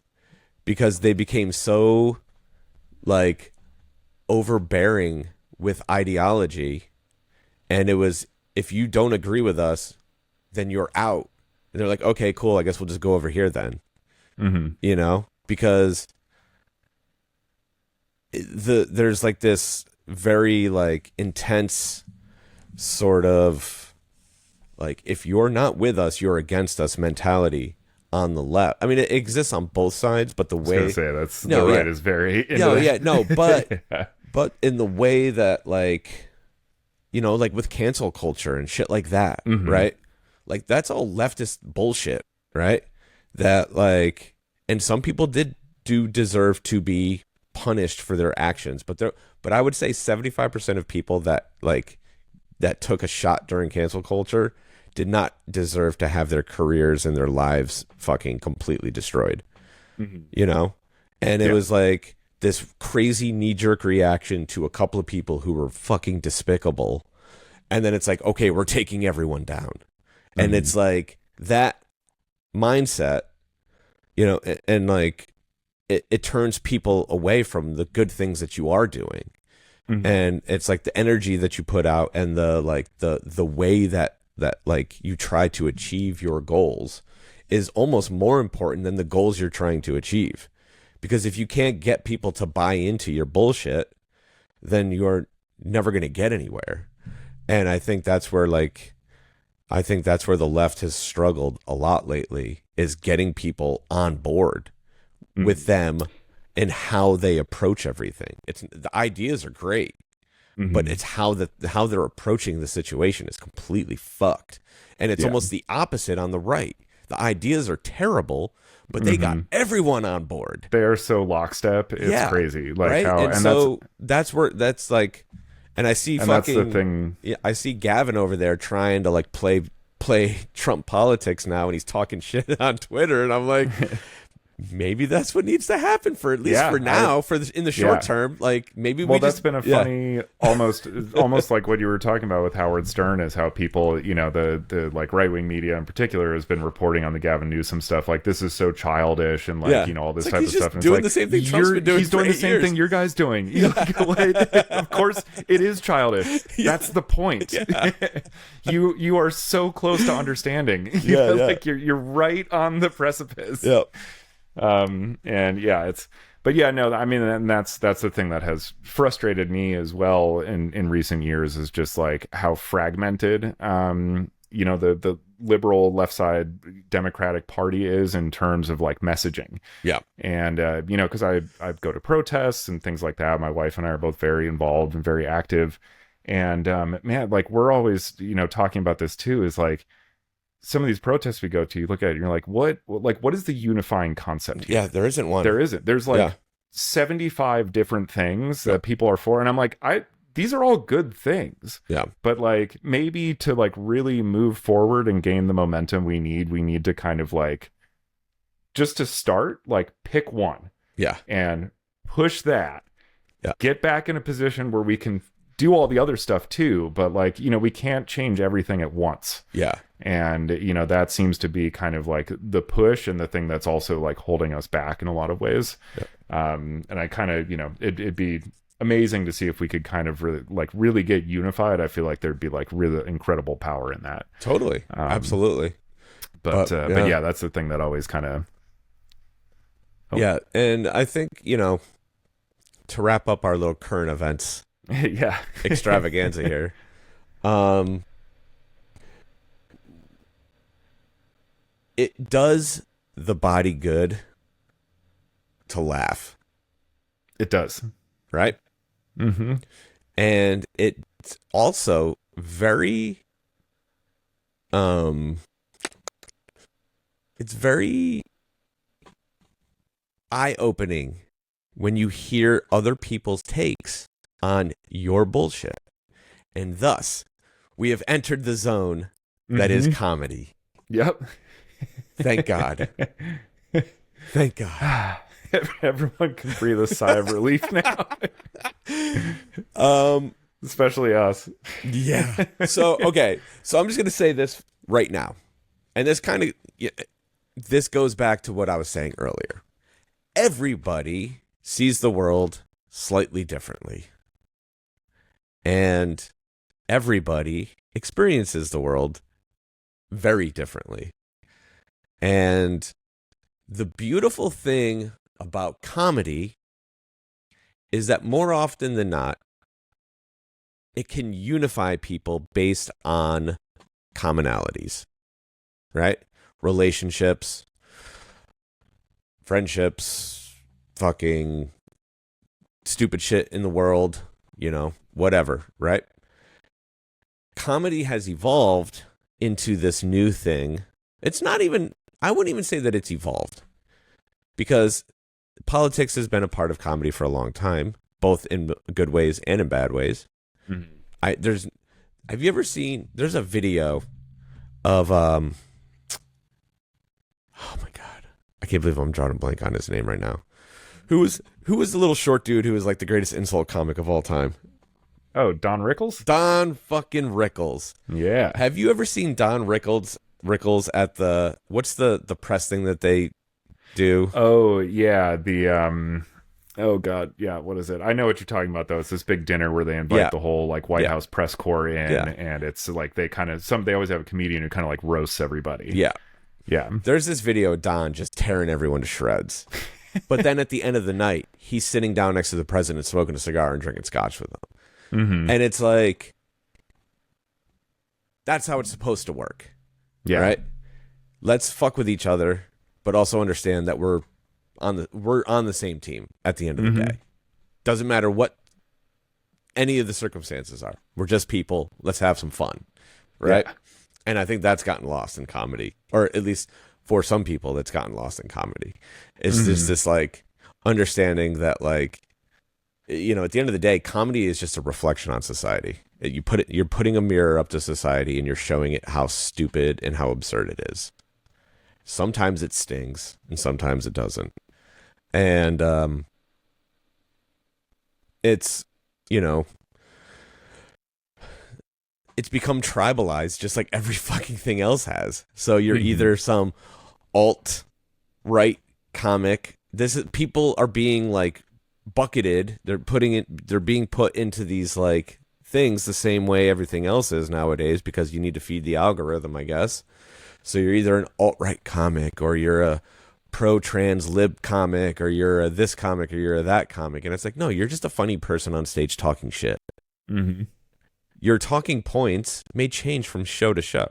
because they became so like overbearing with ideology. And it was, if you don't agree with us, then you're out. And they're like, okay, cool, I guess we'll just go over here then. Mm-hmm. You know, because there's like this very like intense sort of like, if you're not with us, you're against us mentality on the left. I mean, it exists on both sides, but the way the right is very but in the way that, like, you know, like with cancel culture and shit like that, right? Like, that's all leftist bullshit, right? That like, and some people do deserve to be punished for their actions, but I would say 75% of people that took a shot during cancel culture did not deserve to have their careers and their lives fucking completely destroyed. You know? And it was like this crazy knee-jerk reaction to a couple of people who were fucking despicable. And then it's like, okay, we're taking everyone down. And it's like that mindset, you know, and like it turns people away from the good things that you are doing. And it's like the energy that you put out and the like the way that like you try to achieve your goals is almost more important than the goals you're trying to achieve. Because if you can't get people to buy into your bullshit, then you're never going to get anywhere. And I think that's where the left has struggled a lot lately, is getting people on board with them and how they approach everything. The ideas are great, but it's how they're approaching the situation is completely fucked. And it's almost the opposite on the right. The ideas are terrible, but they got everyone on board. They are so lockstep. It's crazy. Like, right? how, and so that's like, and I see that's the thing. Yeah, I see Gavin over there trying to like play Trump politics now, and he's talking shit on Twitter, and I'm like, maybe that's what needs to happen for at least for now, in the short term. Like maybe that's been a funny, almost like what you were talking about with Howard Stern, is how people, the like right wing media in particular has been reporting on the Gavin Newsom stuff. Like, this is so childish, and like all this type of stuff. And doing the same thing Trump's been doing. He's doing the same thing your guy's doing. Of course, it is childish. That's the point. You are so close to understanding. Like you're right on the precipice. Yep. And that's the thing that has frustrated me as well in recent years, is just like how fragmented the liberal left side Democratic Party is in terms of like messaging. Yeah. And because I go to protests and things like that. My wife and I are both very involved and very active, and man, like we're always talking about this too, is like some of these protests we go to, you look at it and you're like, what is the unifying concept here? Yeah, there isn't one. There isn't. There's like 75 different things that people are for. And I'm like, these are all good things. Yeah. But like, maybe to like really move forward and gain the momentum we need to kind of like, just to start, like pick one. Yeah. And push that. Yeah. Get back in a position where we can do all the other stuff too, but like, we can't change everything at once. Yeah. And, that seems to be kind of like the push and the thing that's also like holding us back in a lot of ways. Yeah. And I kind of, it'd be amazing to see if we could kind of really get unified. I feel like there'd be like really incredible power in that. Totally. Absolutely. But yeah, that's the thing that always kind of. Oh. Yeah. And I think, to wrap up our little current events extravaganza here. It does the body good to laugh. It does. Right? Mm-hmm. And it's also very it's very eye-opening when you hear other people's takes on your bullshit. And thus, we have entered the zone that is comedy. Yep. Thank God. Thank God. Everyone can breathe a sigh of relief now. Especially us. Yeah. So, okay. So I'm just going to say this right now. And this goes back to what I was saying earlier. Everybody sees the world slightly differently. And everybody experiences the world very differently. And the beautiful thing about comedy is that more often than not, it can unify people based on commonalities, right? Relationships, friendships, fucking stupid shit in the world, whatever, right? Comedy has evolved into this new thing. I wouldn't even say that it's evolved, because politics has been a part of comedy for a long time, both in good ways and in bad ways. Mm-hmm. Have you ever seen, there's a video of, oh my God, I can't believe I'm drawing a blank on his name right now. Who was the little short dude who was like the greatest insult comic of all time? Oh, Don Rickles? Don fucking Rickles. Yeah. Have you ever seen Don Rickles at what's the press thing that they do? Oh, yeah. Oh God, yeah. What is it? I know what you're talking about though. It's this big dinner where they invite the whole like White House press corps in, and it's like they always have a comedian who kind of like roasts everybody. Yeah. Yeah. There's this video of Don just tearing everyone to shreds. But then at the end of the night, he's sitting down next to the president smoking a cigar and drinking scotch with him. Mm-hmm. And it's like, that's how it's supposed to work. Yeah. Right? Let's fuck with each other, but also understand that we're on the same team at the end of the day. Doesn't matter what any of the circumstances are. We're just people. Let's have some fun. Right? Yeah. And I think that's gotten lost in comedy, or at least for some people that's gotten lost in comedy. It's just this like understanding that like, at the end of the day, comedy is just a reflection on society. You're putting a mirror up to society and you're showing it how stupid and how absurd it is. Sometimes it stings and sometimes it doesn't. And it's, you know, it's become tribalized just like every fucking thing else has. So you're either some alt-right comic. People are being like bucketed. They're being put into these like things the same way everything else is nowadays because you need to feed the algorithm, I guess. So you're either an alt-right comic or you're a pro-trans lib comic or you're a this comic or you're a that comic. And it's like, no, you're just a funny person on stage talking shit. Mm-hmm. Your talking points may change from show to show.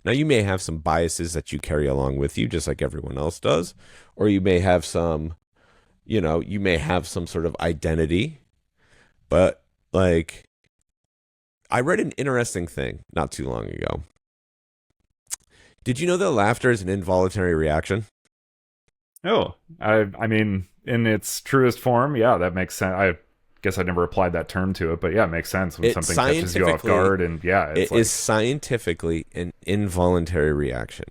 Now, you may have some biases that you carry along with you, just like everyone else does. Or you may have some, sort of identity. But, like, I read an interesting thing not too long ago. Did you know that laughter is an involuntary reaction? Oh, I mean, in its truest form, yeah, that makes sense. I guess I never applied that term to it, but yeah, it makes sense when something catches you off guard, and yeah, it is scientifically an involuntary reaction,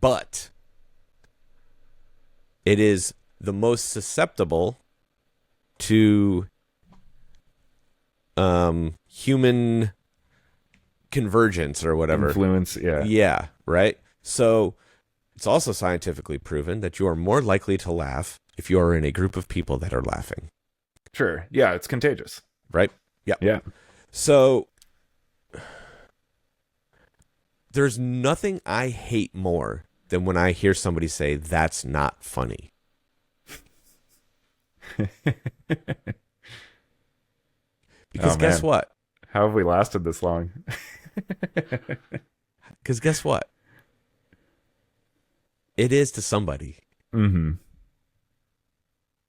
but it is the most susceptible to human convergence or whatever. Influence, yeah. Yeah, right? So it's also scientifically proven that you are more likely to laugh if you are in a group of people that are laughing. Sure. Yeah, it's contagious. Right? Yeah. Yeah. So there's nothing I hate more than when I hear somebody say, "That's not funny." Because guess what? How have we lasted this long? Because guess what? It is to somebody. Mm-hmm.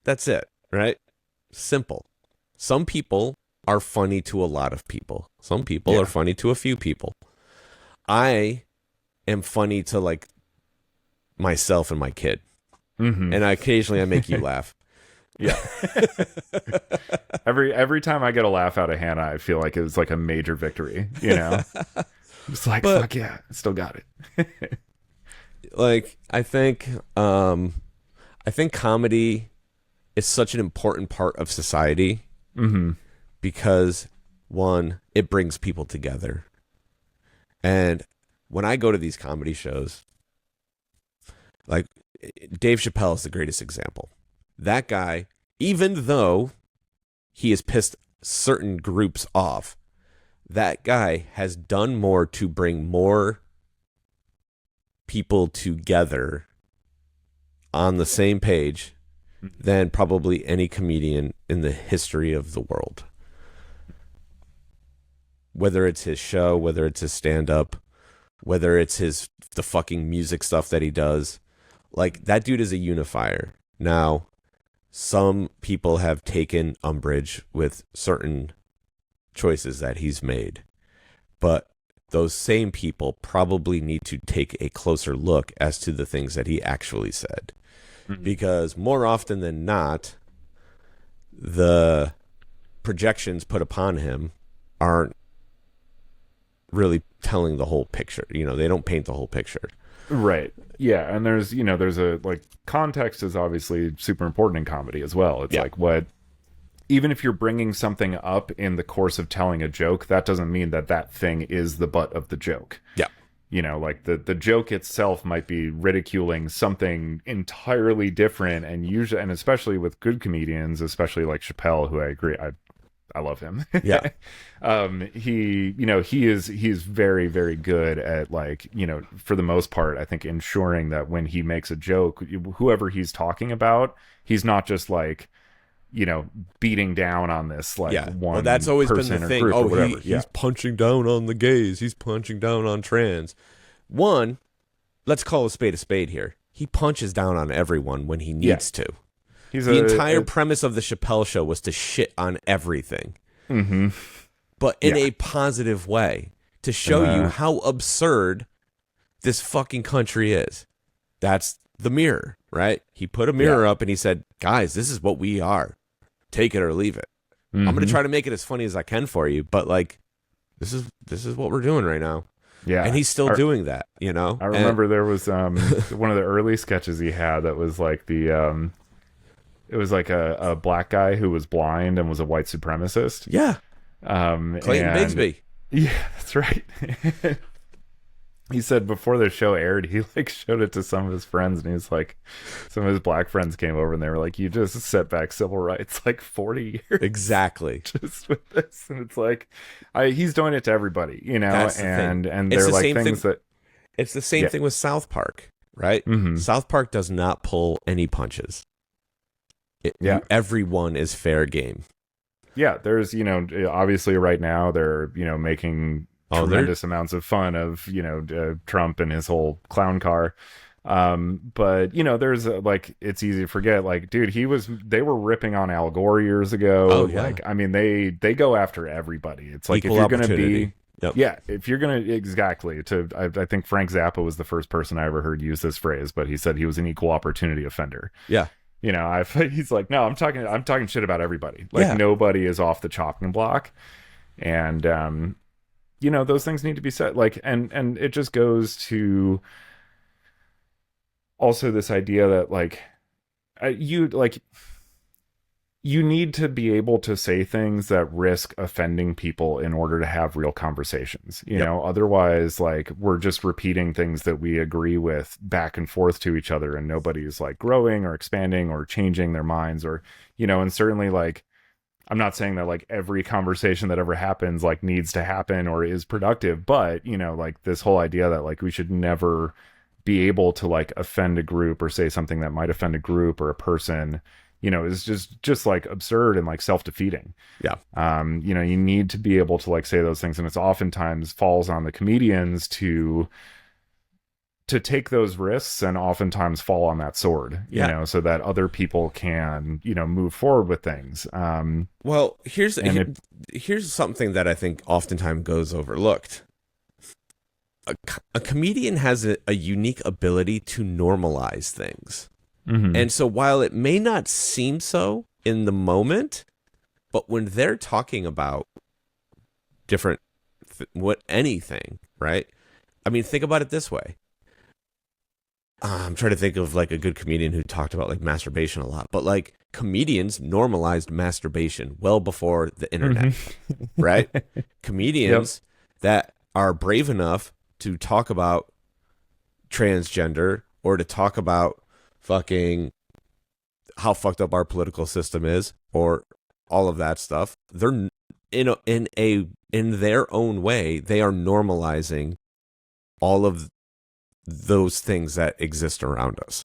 That's it, right? Simple. Some people are funny to a lot of people. Some people are funny to a few people. I am funny to like myself and my kid. Mm-hmm. And occasionally I make you laugh. Yeah. Every time I get a laugh out of Hannah, I feel like it was like a major victory, you know? It's like, fuck yeah, I still got it. Like, I think comedy is such an important part of society because, one, it brings people together. And when I go to these comedy shows, like Dave Chappelle is the greatest example. That guy, even though he has pissed certain groups off, that guy has done more to bring more people together on the same page than probably any comedian in the history of the world. Whether it's his show, whether it's his stand-up, whether it's the fucking music stuff that he does. Like, that dude is a unifier. Now, some people have taken umbrage with certain choices that he's made. But those same people probably need to take a closer look as to the things that he actually said. Because more often than not, the projections put upon him aren't really telling the whole picture. You know, they don't paint the whole picture. Right. Yeah. And there's a, like, context is obviously super important in comedy as well. It's like even if you're bringing something up in the course of telling a joke, that doesn't mean that thing is the butt of the joke. Yeah. You know, like the joke itself might be ridiculing something entirely different, and usually, and especially with good comedians, especially like Chappelle, who I agree, I love him. Yeah. He's very, very good at, like, you know, for the most part, I think, ensuring that when he makes a joke, whoever he's talking about, he's not just like, you know, beating down on this like one. Well, that's always been the thing. Oh, he's punching down on the gays. He's punching down on trans. One, let's call a spade here. He punches down on everyone when he needs to. The entire premise of the Chappelle Show was to shit on everything, but in a positive way, to show you how absurd this fucking country is. That's the mirror, right? He put a mirror up and he said, guys, this is what we are. Take it or leave it. I'm going to try to make it as funny as I can for you, but like, this is what we're doing right now. Yeah. And he's still doing that, you know? I remember there was one of the early sketches he had that was like it was like a black guy who was blind and was a white supremacist. Yeah. Clayton And Bigsby. yeah, that's right. He said before the show aired, he like showed it to some of his friends, and he was like, some of his black friends came over and they were like, "You just set back civil rights like 40 years." Exactly. Just with this, and it's like, he's doing it to everybody, you know. That's the and thing. and It's they're the like same things thing. that It's the same thing with South Park, right? Mhm. South Park does not pull any punches. Everyone is fair game. Yeah, there's, you know, obviously right now they're, you know, making tremendous amounts of fun of, you know, Trump and his whole clown car. But, you know, there's like, it's easy to forget, like, dude, they were ripping on Al Gore years ago. Oh, yeah. Like, I mean, they go after everybody. It's like, Equal if you're going to opportunity. be, Yep. yeah, if you're going to, exactly, I think Frank Zappa was the first person I ever heard use this phrase, but he said he was an equal opportunity offender. Yeah. You know, he's like, no, I'm talking shit about everybody. Like, nobody is off the chopping block. And, you know, those things need to be said. Like, and it just goes to also this idea that, like, you need to be able to say things that risk offending people in order to have real conversations, you know. Otherwise, like, we're just repeating things that we agree with back and forth to each other, and nobody's like growing or expanding or changing their minds, or, you know. And certainly, like, I'm not saying that like every conversation that ever happens like needs to happen or is productive, but, you know, like, this whole idea that like we should never be able to like offend a group or say something that might offend a group or a person, you know, is just like absurd and like self-defeating. Yeah. You know, you need to be able to like say those things, and it's oftentimes falls on the comedians to take those risks and oftentimes fall on that sword, you know, so that other people can, you know, move forward with things. Well, here's something that I think oftentimes goes overlooked. A comedian has a unique ability to normalize things. Mm-hmm. And so while it may not seem so in the moment, but when they're talking about different, anything, right? I mean, think about it this way. I'm trying to think of like a good comedian who talked about like masturbation a lot, but like comedians normalized masturbation well before the internet, right? Comedians that are brave enough to talk about transgender or to talk about fucking how fucked up our political system is or all of that stuff. They're in their own way, they are normalizing all of those things that exist around us.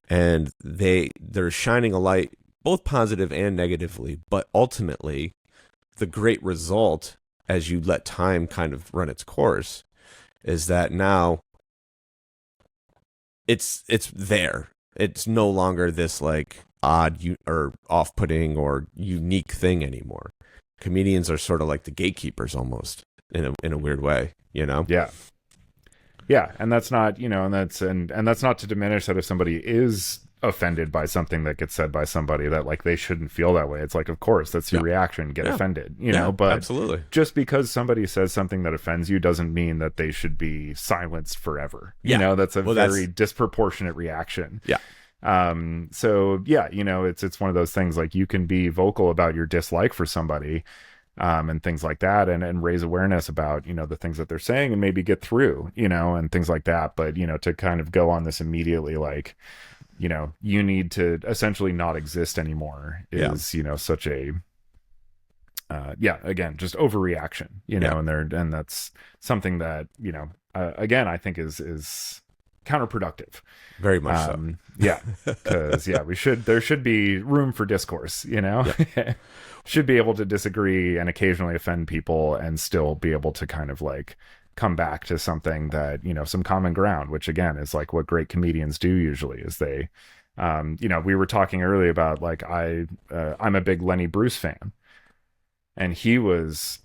And they're shining a light, both positive and negatively, but ultimately the great result, as you let time kind of run its course, is that now it's there. It's no longer this like odd or off-putting or unique thing anymore. Comedians are sort of like the gatekeepers almost in a weird way, you know? Yeah, and that's not, you know, and that's not to diminish that if somebody is offended by something that gets said by somebody, that like they shouldn't feel that way. It's like, of course, that's your reaction, get offended, you know, but absolutely. Just because somebody says something that offends you doesn't mean that they should be silenced forever. You know, that's a very disproportionate reaction. Yeah. So yeah, you know, it's one of those things, like, you can be vocal about your dislike for somebody, and things like that, and raise awareness about, you know, the things that they're saying and maybe get through, you know, and things like that. But, you know, to kind of go on this immediately, like, you know, you need to essentially not exist anymore is, you know, such a, again, just overreaction, you know, and that's something that, you know, again, I think is counterproductive. Very much so. Yeah, because there should be room for discourse, you know. Should be able to disagree and occasionally offend people and still be able to kind of like come back to something that, you know, some common ground, which again is like what great comedians do usually, is they, you know, we were talking earlier about like I'm a big Lenny Bruce fan, and he was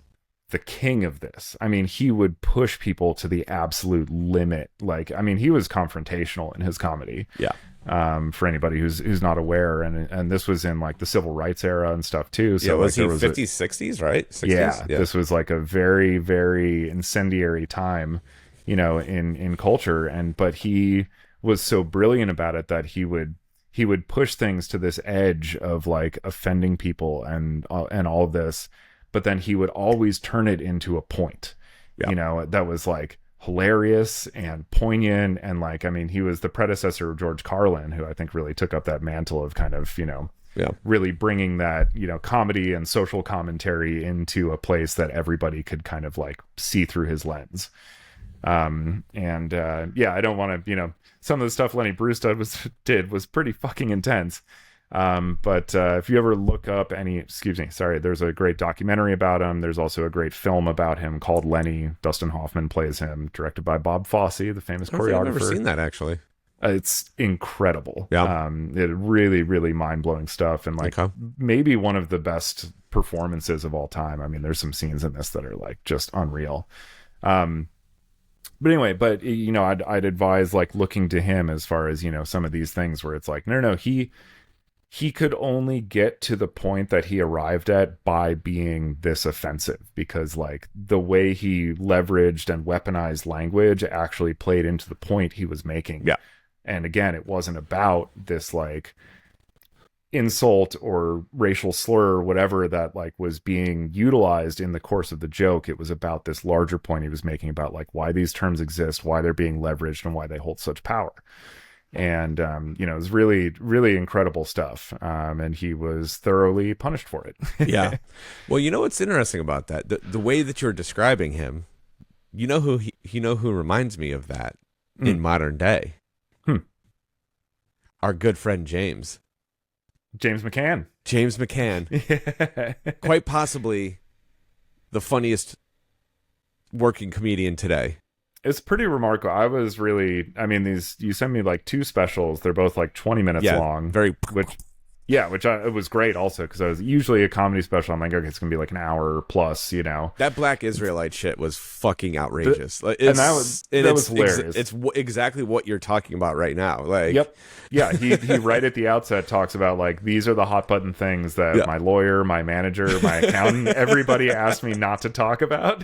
the king of this. I mean, he would push people to the absolute limit. Like, I mean, he was confrontational in his comedy. Yeah. For anybody who's not aware, and this was in like the civil rights era and stuff too. So was like, he 50s, 60s, right? 60s? Yeah, this was like a very, very incendiary time, in culture. But he was so brilliant about it that he would push things to this edge of like offending people and all of this, but then he would always turn it into a point, that was like hilarious and poignant. And like, I mean, he was the predecessor of George Carlin, who I think really took up that mantle of kind of, really bringing that, comedy and social commentary into a place that everybody could kind of like see through his lens. I don't want to, some of the stuff Lenny Bruce did was pretty fucking intense. But if you ever look up there's a great documentary about him. There's also a great film about him called Lenny. Dustin Hoffman plays him, directed by Bob Fosse, the famous choreographer. I've never seen that, actually. It's incredible. Yeah. It really, really mind-blowing stuff, and like maybe one of the best performances of all time. I mean, there's some scenes in this that are like just unreal. But anyway, I'd advise like looking to him as far as, some of these things where it's like, no, he could only get to the point that he arrived at by being this offensive, because like the way he leveraged and weaponized language actually played into the point he was making. Yeah. And again, it wasn't about this like insult or racial slur or whatever that like was being utilized in the course of the joke. It was about this larger point he was making about like why these terms exist, why they're being leveraged, and why they hold such power. And it was really, really incredible stuff. And he was thoroughly punished for it. Yeah. Well, what's interesting about that? The way that you're describing him, who reminds me of that in modern day? Our good friend James McCann. James McCann. Quite possibly the funniest working comedian today. It's pretty remarkable. You sent me like 2 specials. They're both like 20 minutes long. It was great also, because I was usually a comedy special. I'm like, okay, it's going to be like an hour plus, That Black Israelite shit was fucking outrageous. That was hilarious. It's exactly what you're talking about right now. Like, yep. Yeah, he right at the outset talks about like, these are the hot button things that my lawyer, my manager, my accountant, everybody asked me not to talk about.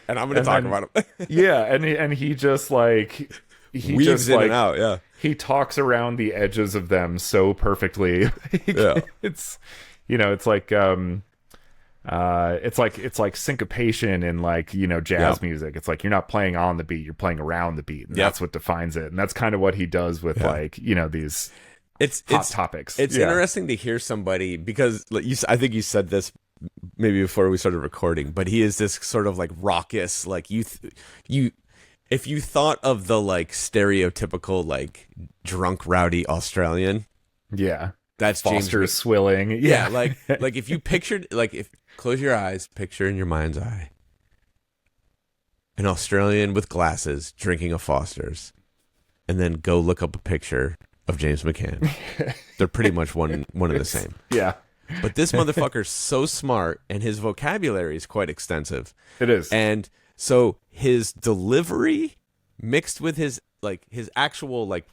And I'm going to talk about him. Yeah, and he just like... He weaves just, in like, and out, yeah. He talks around the edges of them so perfectly. Yeah. It's like syncopation in like, jazz music. It's like you're not playing on the beat, you're playing around the beat, and that's what defines it. And that's kind of what he does with like, these hot topics. It's interesting to hear somebody, because I think you said this maybe before we started recording, but he is this sort of like raucous, like if you thought of the like stereotypical like drunk rowdy Australian, that's Foster James swilling, like if you pictured, like, if close your eyes, picture in your mind's eye an Australian with glasses drinking a Foster's, and then go look up a picture of James McCann. They're pretty much one and the same. Yeah. But this motherfucker's so smart, and his vocabulary is quite extensive. It is. And so his delivery mixed with his actual like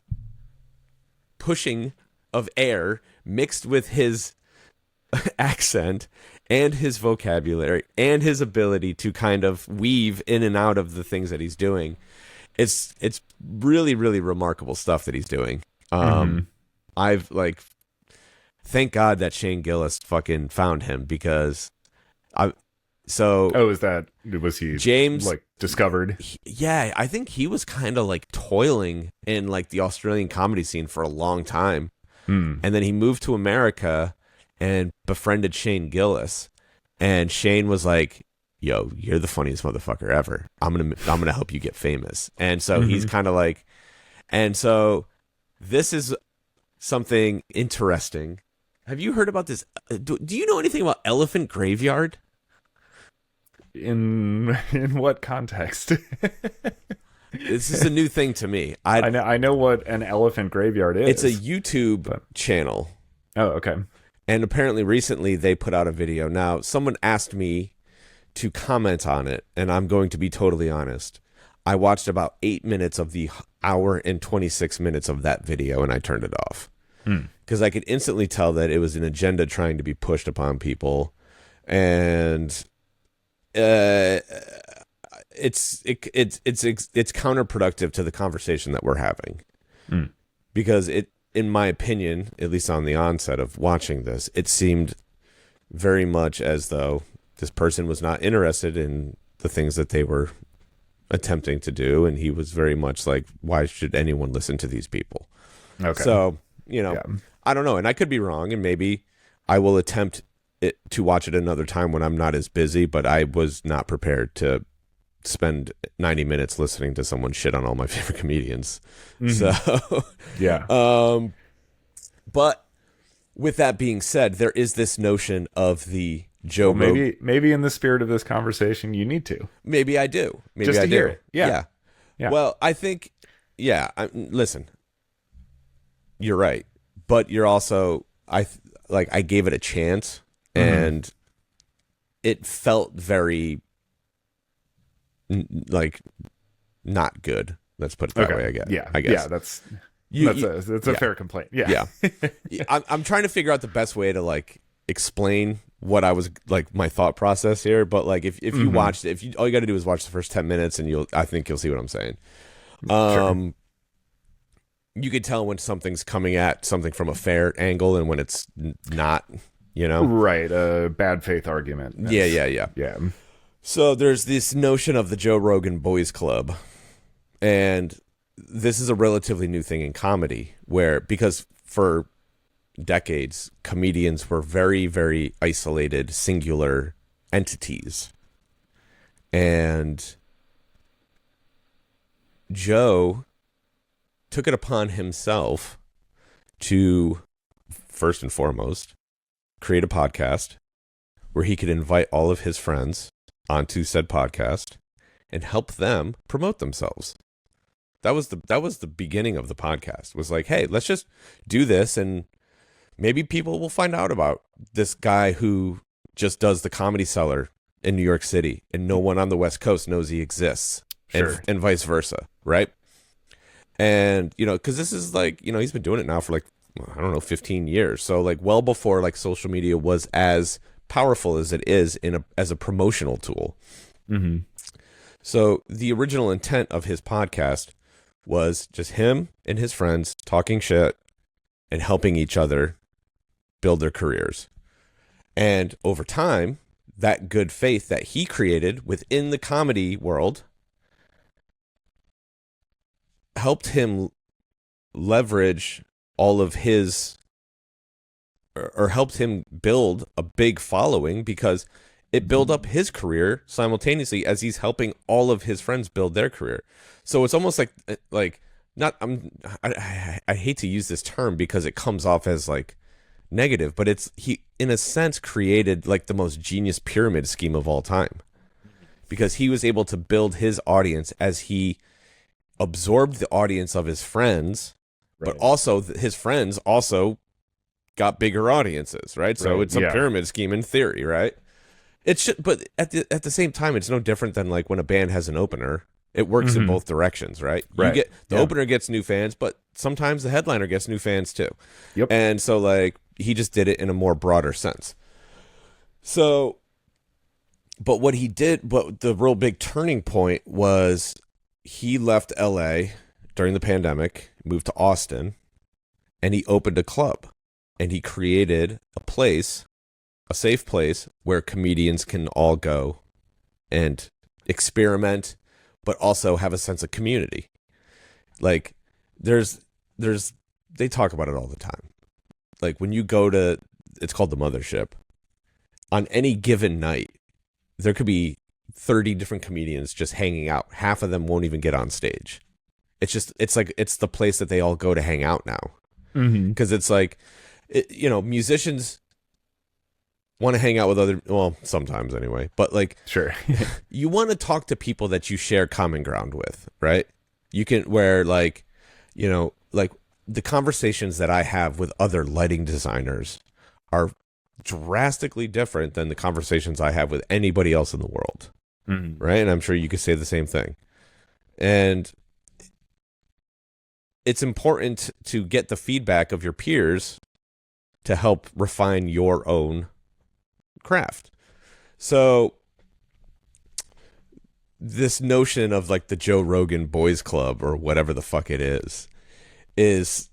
pushing of air mixed with his accent and his vocabulary and his ability to kind of weave in and out of the things that he's doing. It's really, really remarkable stuff that he's doing. I've like, thank God that Shane Gillis fucking found him, because was he James like discovered? I think he was kind of like toiling in like the Australian comedy scene for a long time. And then he moved to America and befriended Shane Gillis, and Shane was like, yo, you're the funniest motherfucker ever. I'm going to help you get famous. And so he's kind of like, and so this is something interesting. Have you heard about this? Do you know anything about Elephant Graveyard? In what context? This is a new thing to me. I know what an elephant graveyard is. It's a YouTube channel. Oh, okay. And apparently recently they put out a video. Now, someone asked me to comment on it, and I'm going to be totally honest. I watched about 8 minutes of the hour and 26 minutes of that video, and I turned it off. Because I could instantly tell that it was an agenda trying to be pushed upon people. And it's counterproductive to the conversation that we're having. Because in my opinion, at least on the onset of watching this, it seemed very much as though this person was not interested in the things that they were attempting to do, and he was very much like, why should anyone listen to these people? Okay. So, I don't know, and I could be wrong, and maybe I will attempt to watch it another time when I'm not as busy, but I was not prepared to spend 90 minutes listening to someone shit on all my favorite comedians. So but with that being said, there is this notion of the Joe maybe in the spirit of this conversation you need to. Maybe I do. Maybe just to I do. hear it. Yeah. Well, I think listen, you're right, but you're also I gave it a chance, and it felt very not good. Let's put it that way. I guess. Yeah, that's a fair complaint. Yeah. I'm trying to figure out the best way to explain what I was my thought process here. But if you watched it, all you got to do is watch the first 10 minutes, and I think you'll see what I'm saying. Sure. You could tell when something's coming at something from a fair angle and when it's not. Right, a bad faith argument. Yeah. So there's this notion of the Joe Rogan Boys Club, and this is a relatively new thing in comedy, because for decades, comedians were very, very isolated, singular entities. And Joe took it upon himself to, first and foremost, create a podcast where he could invite all of his friends onto said podcast and help them promote themselves. That was the beginning of the podcast. Was like, hey, let's just do this, and maybe people will find out about this guy who just does the Comedy Cellar in New York City, and no one on the West Coast knows he exists, and vice versa, right? And because this is he's been doing it now for 15 years, so well before social media was as powerful as it is as a promotional tool. So the original intent of his podcast was just him and his friends talking shit and helping each other build their careers. And over time, that good faith that he created within the comedy world helped him leverage all of his, or helped him build a big following, because it built up his career simultaneously as he's helping all of his friends build their career. So it's almost I hate to use this term because it comes off as negative, but he in a sense created the most genius pyramid scheme of all time, because he was able to build his audience as he absorbed the audience of his friends, but also his friends also got bigger audiences, right? So it's a pyramid scheme in theory, right? It should, but at the same time, it's no different than when a band has an opener. It works in both directions, right? You get the opener gets new fans, but sometimes the headliner gets new fans too. Yep. And so he just did it in a more broader sense. So, but what he did, but the real big turning point was he left LA during the pandemic, moved to Austin, and he opened a club, and he created a safe place where comedians can all go and experiment, but also have a sense of community. They talk about it all the time. When you go to, it's called the Mothership. On any given night, there could be 30 different comedians just hanging out. Half of them won't even get on stage. It's the place that they all go to hang out now. Because musicians want to hang out with sometimes anyway, but sure. You want to talk to people that you share common ground with, right? You can, the conversations that I have with other lighting designers are drastically different than the conversations I have with anybody else in the world. Right? And I'm sure you could say the same thing. And it's important to get the feedback of your peers to help refine your own craft. So this notion of like the Joe Rogan Boys Club or whatever the fuck it is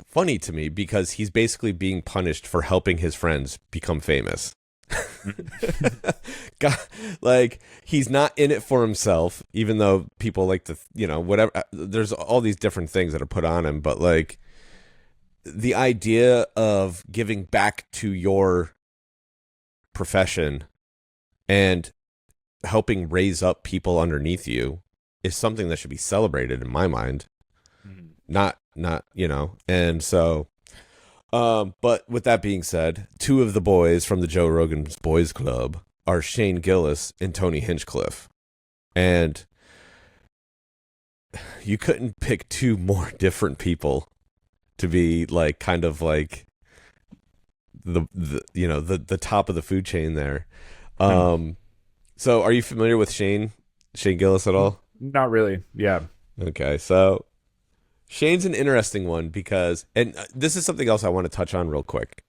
funny to me because he's basically being punished for helping his friends become famous. God, like he's not in it for himself, even though people like to, whatever. There's all these different things that are put on him, but like the idea of giving back to your profession and helping raise up people underneath you is something that should be celebrated in my mind. Not, and so, but with that being said, two of the boys from the Joe Rogan's Boys Club are Shane Gillis and Tony Hinchcliffe. And you couldn't pick two more different people to be like, kind of like the top of the food chain there. So are you familiar with Shane Gillis at all? Not really. Yeah. Okay. So Shane's an interesting one because, and this is something else I want to touch on real quick.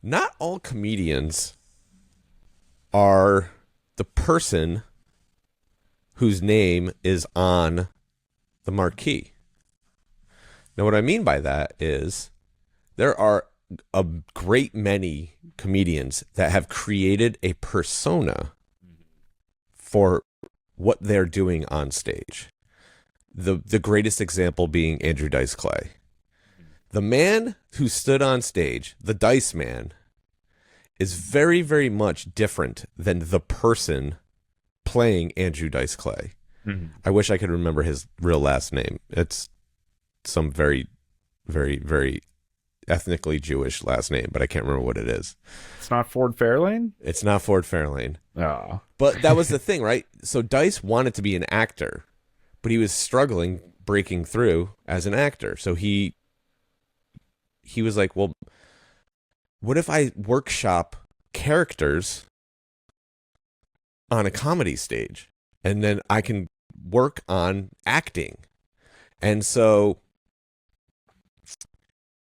Not all comedians are the person whose name is on the marquee. Now, what I mean by that is there are a great many comedians that have created a persona for what they're doing on stage. The greatest example being Andrew Dice Clay. The man who stood on stage, the Dice Man, is very, very much different than the person playing Andrew Dice Clay. I wish I could remember his real last name. It's some very, very, very ethnically Jewish last name, but I can't remember what it is. It's not Ford Fairlane? It's not Ford Fairlane. Oh. But that was the thing, right? So Dice wanted to be an actor, but he was struggling breaking through as an actor. So he was like, well, what if I workshop characters on a comedy stage and then I can work on acting? And so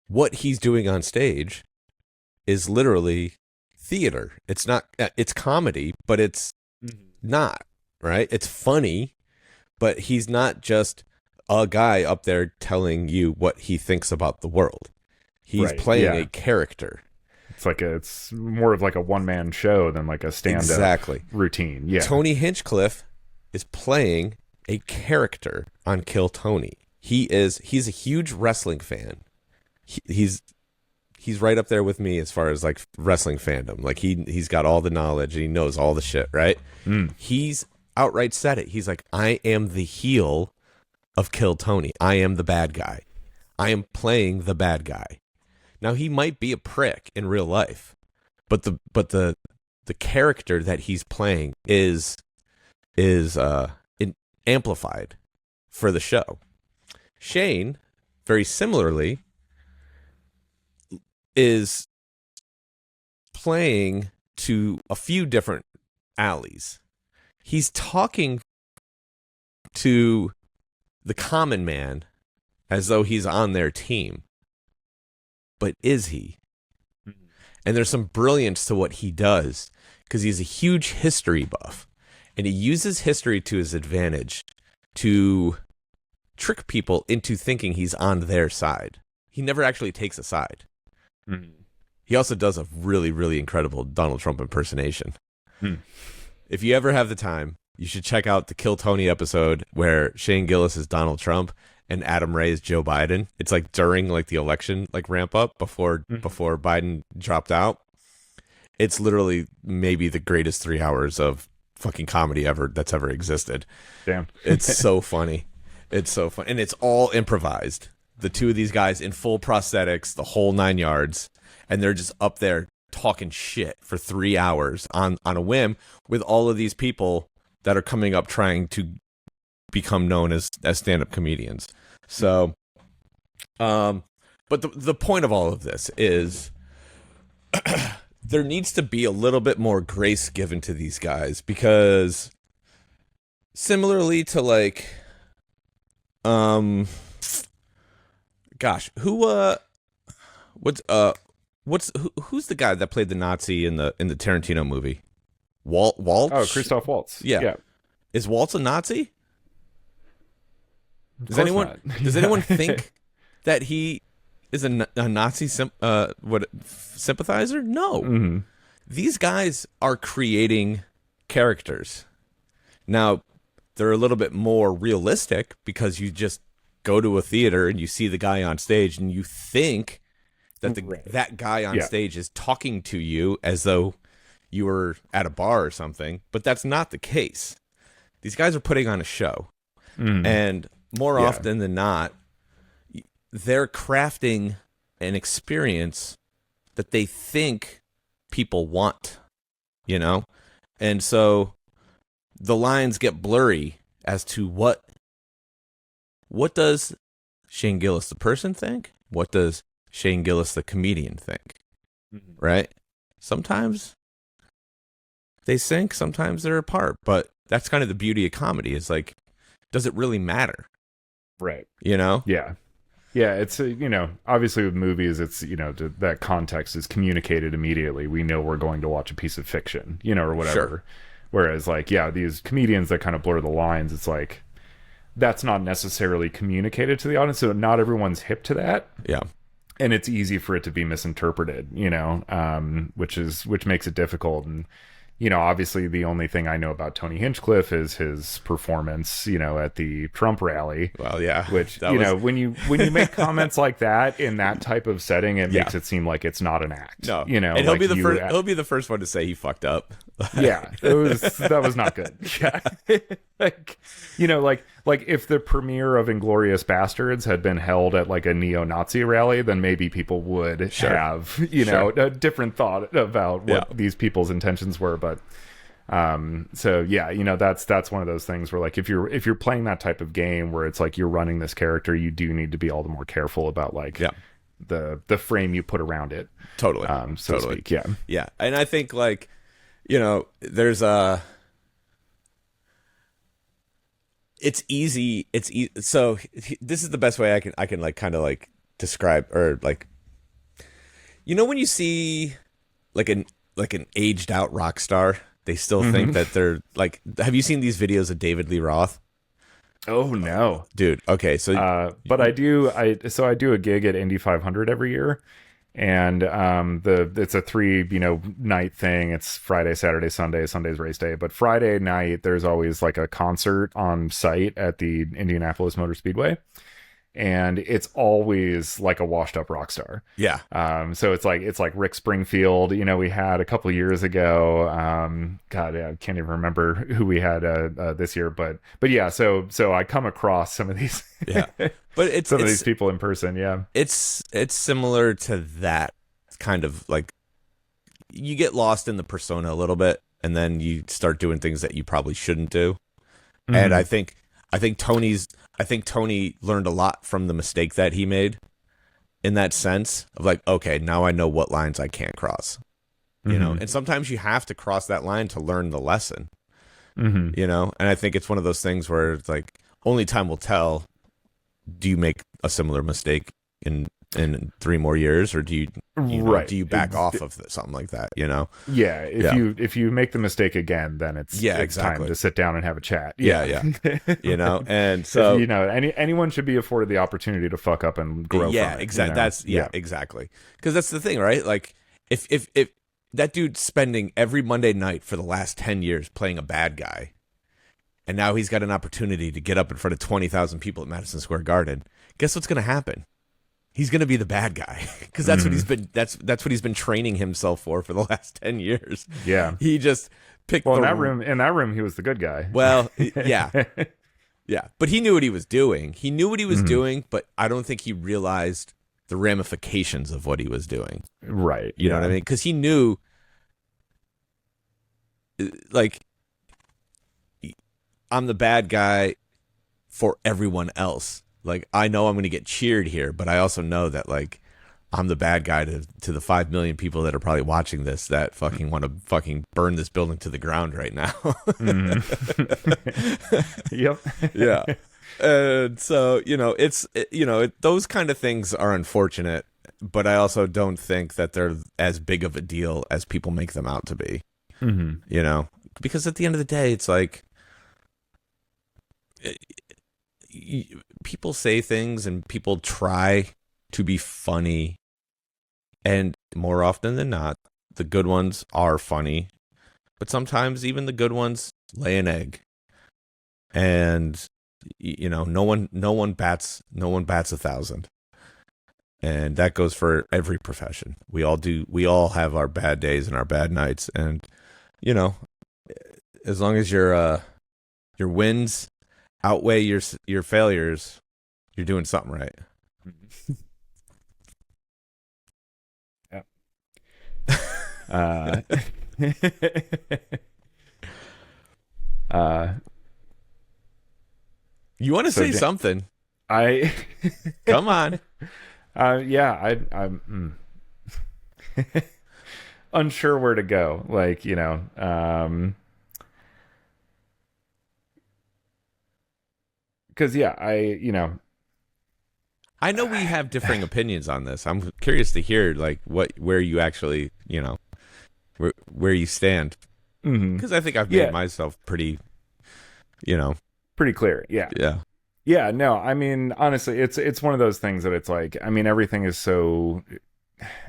what he's doing on stage is literally theater. It's not, it's comedy, but it's not, right? It's funny. But he's not just a guy up there telling you what he thinks about the world. He's playing a character. It's more of like a one-man show than like a stand-up routine. Yeah. Tony Hinchcliffe is playing a character on Kill Tony. He's a huge wrestling fan. He's right up there with me as far as like wrestling fandom. Like he's got all the knowledge and he knows all the shit, right? He's outright said it. He's like, I am the heel of Kill Tony. I am the bad guy. I am playing the bad guy. Now he might be a prick in real life, but the character that he's playing is amplified for the show. Shane, very similarly, is playing to a few different alleys. He's talking to the common man as though he's on their team. But is he? And there's some brilliance to what he does because he's a huge history buff. And he uses history to his advantage to trick people into thinking he's on their side. He never actually takes a side. He also does a really, really incredible Donald Trump impersonation. If you ever have the time, you should check out the Kill Tony episode where Shane Gillis is Donald Trump and Adam Ray is Joe Biden. It's like during like the election like ramp up before Biden dropped out. It's literally maybe the greatest 3 hours of fucking comedy that's ever existed. Damn. It's so funny. It's so fun. And it's all improvised. The two of these guys in full prosthetics, the whole 9 yards, and they're just up there talking shit for 3 hours on a whim with all of these people that are coming up trying to become known as stand-up comedians. So, but the point of all of this is there needs to be a little bit more grace given to these guys because Similarly to like, um, gosh, what's who's the guy that played the Nazi in the Tarantino movie? Oh, Waltz? Christoph Waltz. Yeah. Yeah. Is Waltz a Nazi? Of Does course anyone not. does anyone think that he is a Nazi sympathizer? No. Hmm. These guys are creating characters. Now, they're a little bit more realistic because you just go to a theater and you see the guy on stage and you think that Right. that guy on Yeah. stage is talking to you as though you were at a bar or something, but that's not the case. These guys are putting on a show. Mhm. And more Yeah. often than not, they're crafting an experience that they think people want, you know? And so the lines get blurry as to what does Shane Gillis the person think? What does Shane Gillis the comedian think? Mhm. Right? Sometimes they sync, sometimes they're apart, but that's kind of the beauty of comedy is like, does it really matter? Right. You know? Yeah. Yeah, it's obviously with movies, it's that context is communicated immediately. We know we're going to watch a piece of fiction, or whatever. Sure. Whereas, like, yeah, these comedians that kind of blur the lines, it's like that's not necessarily communicated to the audience, so not everyone's hip to that, Yeah. and it's easy for it to be misinterpreted, which makes it difficult. And obviously the only thing I know about Tony Hinchcliffe is his performance, at the Trump rally. Well, yeah. Which That was- when you make comments like that in that type of setting, it makes it seem like it's not an act. No. And he'll like be the first he'll be the first one to say he fucked up. Yeah, that was not good. Yeah. like if the premiere of Inglourious Bastards had been held at like a neo-Nazi rally, then maybe people would have a different thought about what these people's intentions were. But so yeah, that's one of those things where like if you're playing that type of game where it's like you're running this character, you do need to be all the more careful about like the frame you put around it. Totally. So to speak. Yeah. Yeah. And I think like, there's it's easy. So this is the best way I can like kind of like describe or like, when you see like an aged out rock star, they still think that they're like, have you seen these videos of David Lee Roth? Oh no, dude. Okay. So, but I do a gig at Indy 500 every year. And it's a 3 night thing. It's Friday, Saturday, Sunday. Sunday's race day, but Friday night there's always like a concert on site at the Indianapolis Motor Speedway, and it's always like a washed up rock star. Yeah. So it's like Rick Springfield, we had a couple years ago. God, I can't even remember who we had this year, but yeah. So I come across some of these. Yeah. But it's some of these people in person. Yeah. It's similar to that kind of like, you get lost in the persona a little bit, and then you start doing things that you probably shouldn't do. Mm-hmm. And I think Tony learned a lot from the mistake that he made in that sense of like, okay, now I know what lines I can't cross, and sometimes you have to cross that line to learn the lesson, and I think it's one of those things where it's like only time will tell. Do you make a similar mistake in 3 more years, or do you do you back off of something like that? Yeah. If you make the mistake again, then it's time to sit down and have a chat. Yeah. And so anyone should be afforded the opportunity to fuck up and grow. Yeah, from it, exactly. Exactly. Because that's the thing, right? Like if that dude's spending every Monday night for the last 10 years playing a bad guy, and now he's got an opportunity to get up in front of 20,000 people at Madison Square Garden, guess what's going to happen? He's going to be the bad guy, because that's what he's been. That's what he's been training himself for the last 10 years. Yeah, he just picked. Well, in that room, he was the good guy. Well, yeah, yeah, but he knew what he was doing. He knew what he was doing, but I don't think he realized the ramifications of what he was doing. Right. You know what I mean? Because he knew, like, I'm the bad guy for everyone else. Like, I know I'm going to get cheered here, but I also know that, like, I'm the bad guy to the 5 million people that are probably watching this that fucking want to fucking burn this building to the ground right now. Mm. Yep. Yeah. And so, those kind of things are unfortunate, but I also don't think that they're as big of a deal as people make them out to be. Mm-hmm. Because at the end of the day, it's like people say things and people try to be funny. And more often than not, the good ones are funny, but sometimes even the good ones lay an egg. And no one bats 1,000. And that goes for every profession. We all have our bad days and our bad nights, and as long as your wins outweigh your failures, you're doing something right. You want to say something? I Come on. Yeah, I'm unsure where to go. Like, because I know we have differing opinions on this. I'm curious to hear like where you actually, where you stand. Because I think I've made myself pretty clear. Yeah. Yeah. Yeah, no, I mean, honestly, it's one of those things that it's like, I mean, everything is so,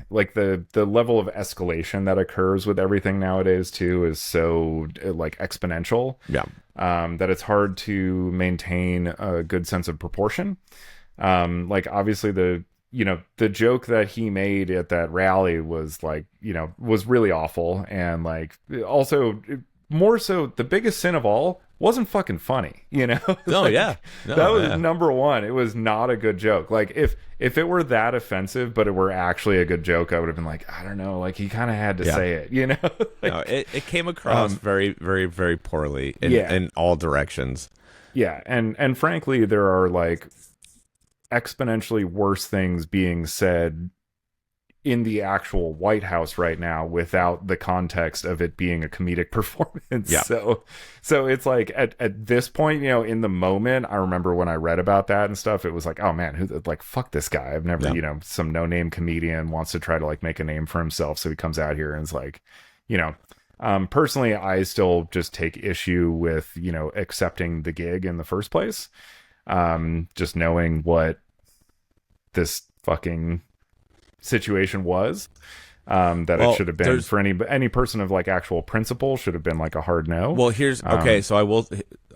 like, the level of escalation that occurs with everything nowadays too is so like exponential. Yeah. That it's hard to maintain a good sense of proportion. Like, obviously the joke that he made at that rally was like, was really awful, and like also more so the biggest sin of all wasn't fucking funny, No, like, yeah. No, that was yeah. number one. It was not a good joke. Like, if it were that offensive, but it were actually a good joke, I would have been like, I don't know, like he kind of had to say it, like, no, it came across very, very, very poorly in all directions. Yeah, and frankly, there are like exponentially worse things being said in the actual White House right now without the context of it being a comedic performance. Yeah. So it's like at this point, in the moment, I remember when I read about that and stuff, it was like, oh man, like, fuck this guy. I've never, some no-name comedian wants to try to like make a name for himself. So he comes out here and is like, personally, I still just take issue with, accepting the gig in the first place. Just knowing what this fucking situation was, it should have been for any person of like actual principle should have been like a hard no. Well, here's so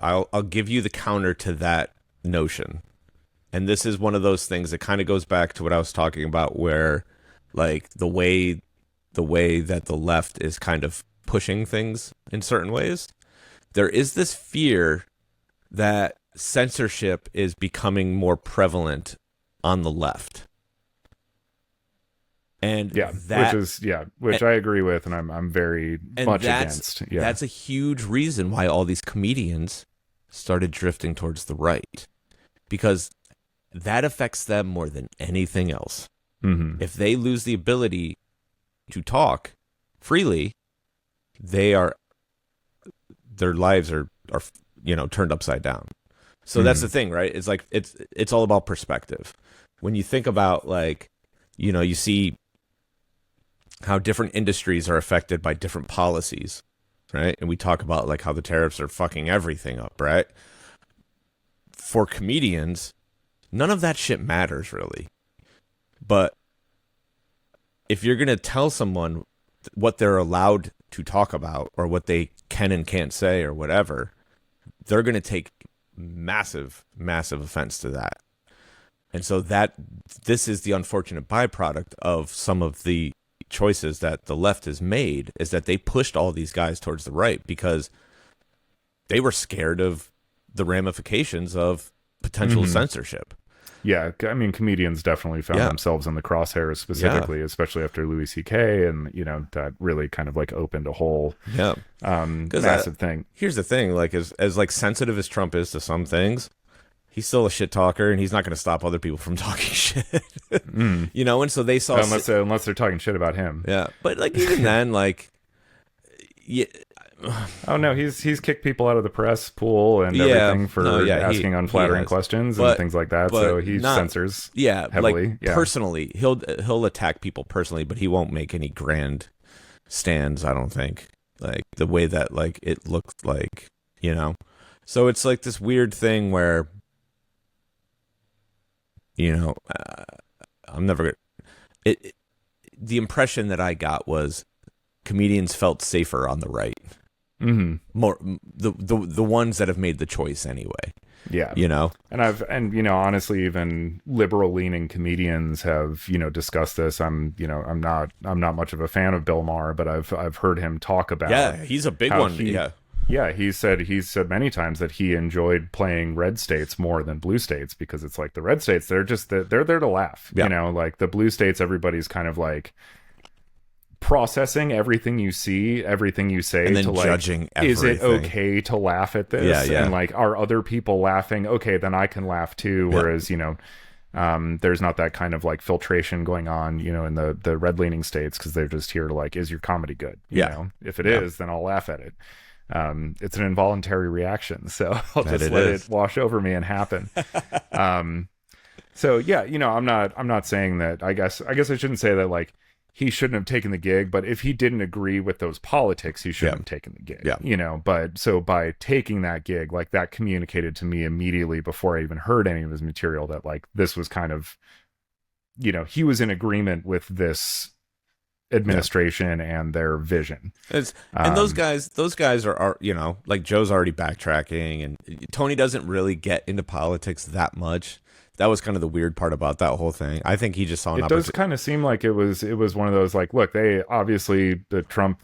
I'll give you the counter to that notion, and this is one of those things that kind of goes back to what I was talking about, where like the way that the left is kind of pushing things in certain ways. There is this fear that censorship is becoming more prevalent on the left. And which I agree with, and I'm very much against. Yeah, that's a huge reason why all these comedians started drifting towards the right, because that affects them more than anything else. Mm-hmm. If they lose the ability to talk freely, their lives are turned upside down. So that's the thing, right? It's like it's all about perspective. When you think about like, you see how different industries are affected by different policies, right? And we talk about like how the tariffs are fucking everything up, right? For comedians, none of that shit matters really. But if you're going to tell someone what they're allowed to talk about or what they can and can't say or whatever, they're going to take massive, massive offense to that. And so this is the unfortunate byproduct of some of the choices that the left has made, is that they pushed all these guys towards the right because they were scared of the ramifications of potential censorship. Yeah, I mean, comedians definitely found themselves in the crosshairs specifically, especially after Louis C.K. and, that really kind of like opened a whole massive thing. Here's the thing, like as like sensitive as Trump is to some things, He's still a shit talker, and he's not going to stop other people from talking shit. You know, and so they saw unless they're talking shit about him. Yeah, but like even then, like, yeah. Oh no, he's kicked people out of the press pool and everything for asking unflattering questions and things like that. So he censors heavily. Like, personally, he'll attack people personally, but he won't make any grand stands, I don't think. Like the way that like it looked like, you know. So it's like this weird thing where, you know, I'm never gonna the impression that I got was comedians felt safer on the right. More the ones that have made the choice anyway. Yeah, you know, and you know, honestly, even liberal leaning comedians have, you know, discussed this. I'm not much of a fan of Bill Maher, but I've heard him talk about. Yeah, he's a big one. He's said many times that he enjoyed playing red states more than blue states because it's like the red states, they're there to laugh. You know, like the blue states, everybody's kind of like processing everything you see, everything you say, and then to like, judging everything. Is it okay to laugh at this? And like, are other people laughing? Okay, then I can laugh too. Whereas, you know, there's not that kind of like filtration going on, you know, in the red leaning states, because they're just here to like, is your comedy good? You know, if it is, then I'll laugh at it. It's an involuntary reaction, so I'll just let it wash over me and happen. So yeah, you know, I'm not saying that. I guess I shouldn't say that like he shouldn't have taken the gig, but if he didn't agree with those politics, he shouldn't have taken the gig. You know, but so by taking that gig, like that communicated to me immediately before I even heard any of his material that like this was kind of, you know, he was in agreement with this administration and their vision. And those guys are, you know, like Joe's already backtracking, and Tony doesn't really get into politics that much. That was kind of the weird part about that whole thing. I think he just saw an opportunity. It does kind of seem like it was one of those like, look, they obviously, the Trump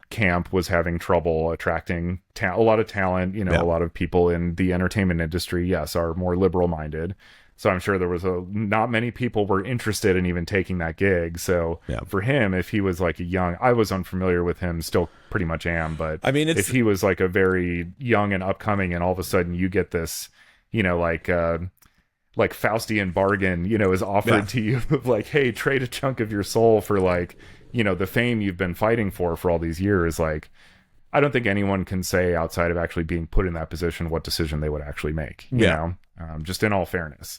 camp was having trouble attracting a lot of talent, you know, a lot of people in the entertainment industry, yes, are more liberal minded. So I'm sure there was not many people were interested in even taking that gig. So for him, if he was like I was unfamiliar with him, still pretty much am, but I mean, if he was like a very young and upcoming, and all of a sudden you get this, you know, like Faustian bargain, you know, is offered to you of like, hey, trade a chunk of your soul for like, you know, the fame you've been fighting for all these years. Like, I don't think anyone can say outside of actually being put in that position what decision they would actually make, you know, just in all fairness.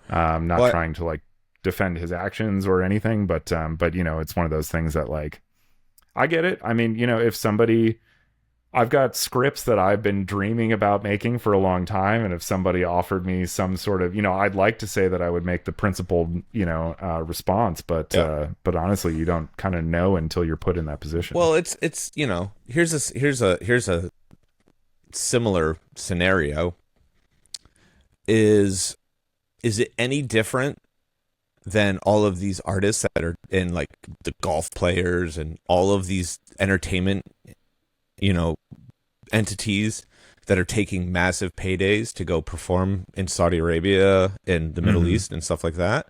Not trying to like defend his actions or anything, but you know, it's one of those things that like, I get it. I mean, you know, if I've got scripts that I've been dreaming about making for a long time, and if somebody offered me some sort of, you know, I'd like to say that I would make the principled, you know, response, but honestly, you don't kind of know until you're put in that position. Well, it's you know, here's a similar scenario. Is it any different than all of these artists that are in like the golf players and all of these entertainment, you know, entities that are taking massive paydays to go perform in Saudi Arabia and the Middle East and stuff like that,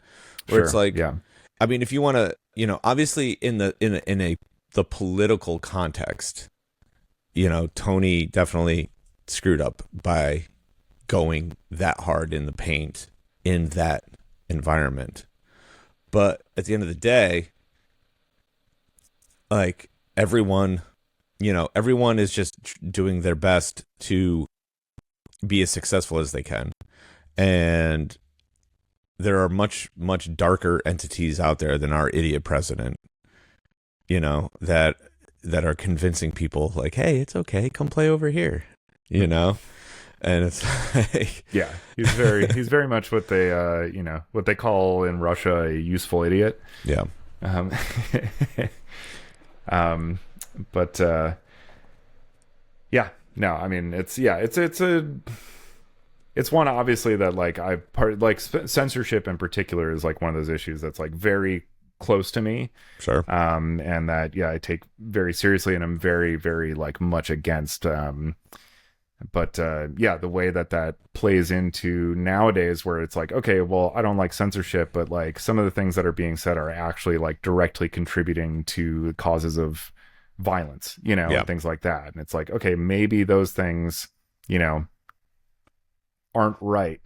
where it's like, I mean, if you want to, you know, obviously in the political context, you know, Tony definitely screwed up by going that hard in the paint in that environment. But at the end of the day, like everyone is just doing their best to be as successful as they can. And there are much, much darker entities out there than our idiot president, you know, that are convincing people like, hey, it's okay, come play over here, you know? And it's like, he's very much what they, you know, what they call in Russia a useful idiot. Yeah. But no, I mean, it's one obviously that like censorship in particular is like one of those issues that's like very close to me. Sure. And that, I take very seriously, and I'm very, very like much against, but the way that plays into nowadays, where it's like, okay, well, I don't like censorship, but like some of the things that are being said are actually like directly contributing to causes of violence, you know, and things like that. And it's like, okay, maybe those things, you know, aren't right.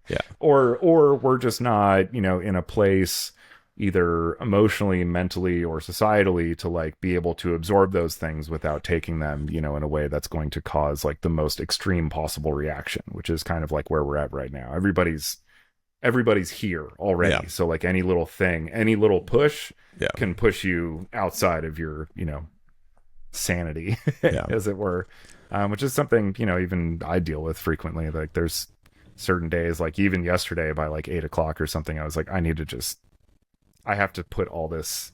Yeah. Or we're just not, you know, in a place either emotionally, mentally, or societally to like be able to absorb those things without taking them, you know, in a way that's going to cause like the most extreme possible reaction, which is kind of like where we're at right now. Everybody's here already. Yeah. So like any little thing, any little push Yeah. can push you outside of your, you know, sanity, Yeah. as it were, which is something, you know, even I deal with frequently. Like there's certain days, like even yesterday by like 8 o'clock or something, I was like, I have to put all this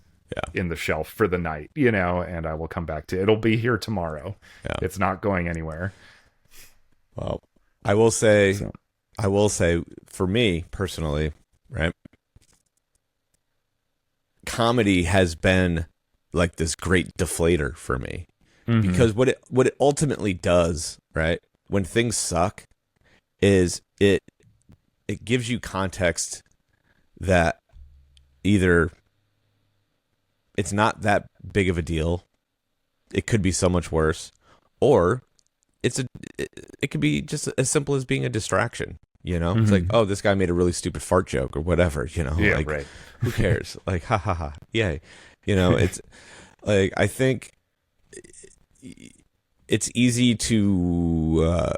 in the shelf for the night, you know, and I will come back to it. It'll be here tomorrow. Yeah. It's not going anywhere. Well, I will say for me personally, right? Comedy has been like this great deflator for me. Mm-hmm. Because what it ultimately does, right? When things suck is it gives you context that either it's not that big of a deal, it could be so much worse, or it could be just as simple as being a distraction, you know? It's like, oh, this guy made a really stupid fart joke or whatever, you know? Yeah, like, right. Who cares? Like, ha ha ha, yay. You know, it's like, I think it's easy to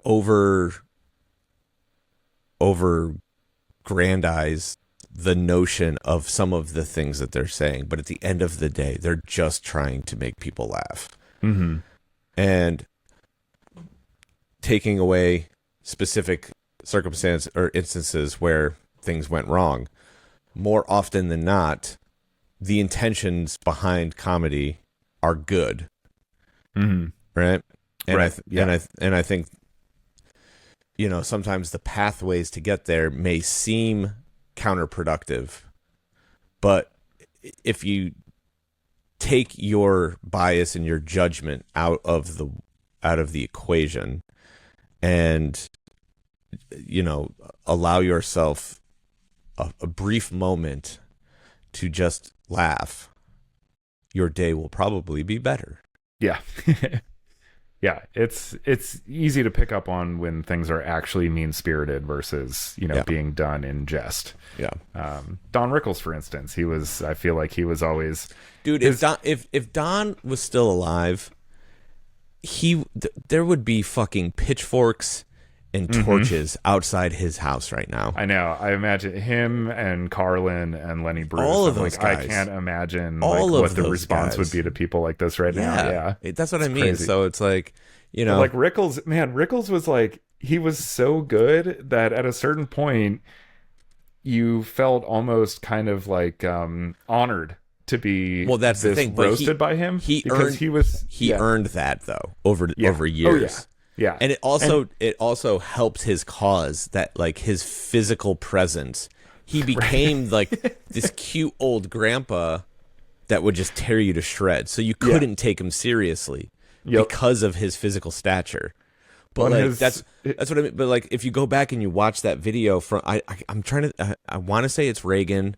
over-grandize the notion of some of the things that they're saying, but at the end of the day, they're just trying to make people laugh. Mm-hmm. And taking away specific circumstance or instances where things went wrong, more often than not, the intentions behind comedy are good. Mm-hmm. Right? And Right. And I think, you know, sometimes the pathways to get there may seem counterproductive, but if you take your bias and your judgment out of the equation and, you know, allow yourself a brief moment to just laugh, your day will probably be better. Yeah. Yeah, it's easy to pick up on when things are actually mean-spirited versus, you know, being done in jest. Yeah. Don Rickles, for instance, I feel like he was always... Dude, if Don was still alive, there would be fucking pitchforks and torches outside his house right now. I know. I imagine him and Carlin and Lenny Bruce. All of those guys. I can't imagine what the response would be to people like this right now. Yeah, that's what I mean. Crazy. So it's like, you know, but like Rickles was like, he was so good that at a certain point you felt almost kind of like honored to be that's the thing, roasted by him. He earned that though over years. Oh, yeah, and it also helped his cause that like his physical presence. He became like this cute old grandpa that would just tear you to shreds. So you couldn't take him seriously because of his physical stature. But that's what I mean. But like if you go back and you watch that video from I'm trying to I want to say it's Reagan,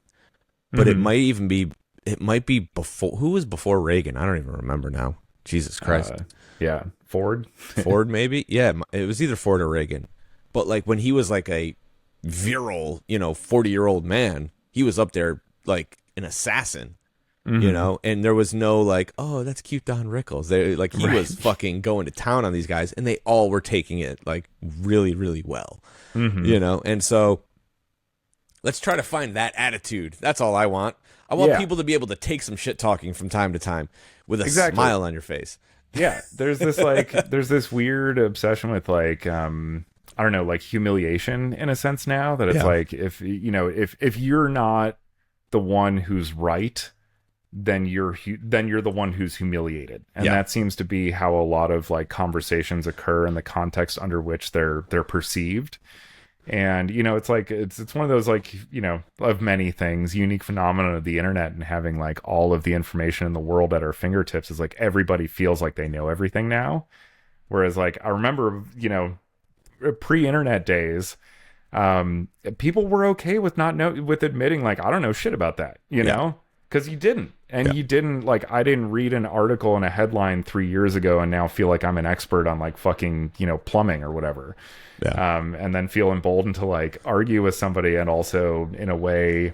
but it might be before. Who was before Reagan? I don't even remember now. Jesus Christ. Ford maybe. Yeah, it was either Ford or Reagan. But like when he was like a virile, 40-year-old man, he was up there like an assassin, you know, and there was no like, oh, that's cute Don Rickles. He was fucking going to town on these guys, and they all were taking it like really, really well, you know. And so let's try to find that attitude. That's all I want. I want people to be able to take some shit talking from time to time with a smile on your face. Yeah, there's this weird obsession with like I don't know, like humiliation in a sense now, that it's like if you're not the one who's right, then you're the one who's humiliated. And that seems to be how a lot of like conversations occur in the context under which they're perceived. And it's like it's one of those like of many things, unique phenomenon of the internet, and having like all of the information in the world at our fingertips is like everybody feels like they know everything now. Whereas like I remember pre-internet days, people were okay with with admitting like I don't know shit about that, you know, because you didn't. And you didn't, like, I didn't read an article in a headline 3 years ago and now feel like I'm an expert on, like, fucking, you know, plumbing or whatever. And then feel emboldened to, like, argue with somebody and also, in a way,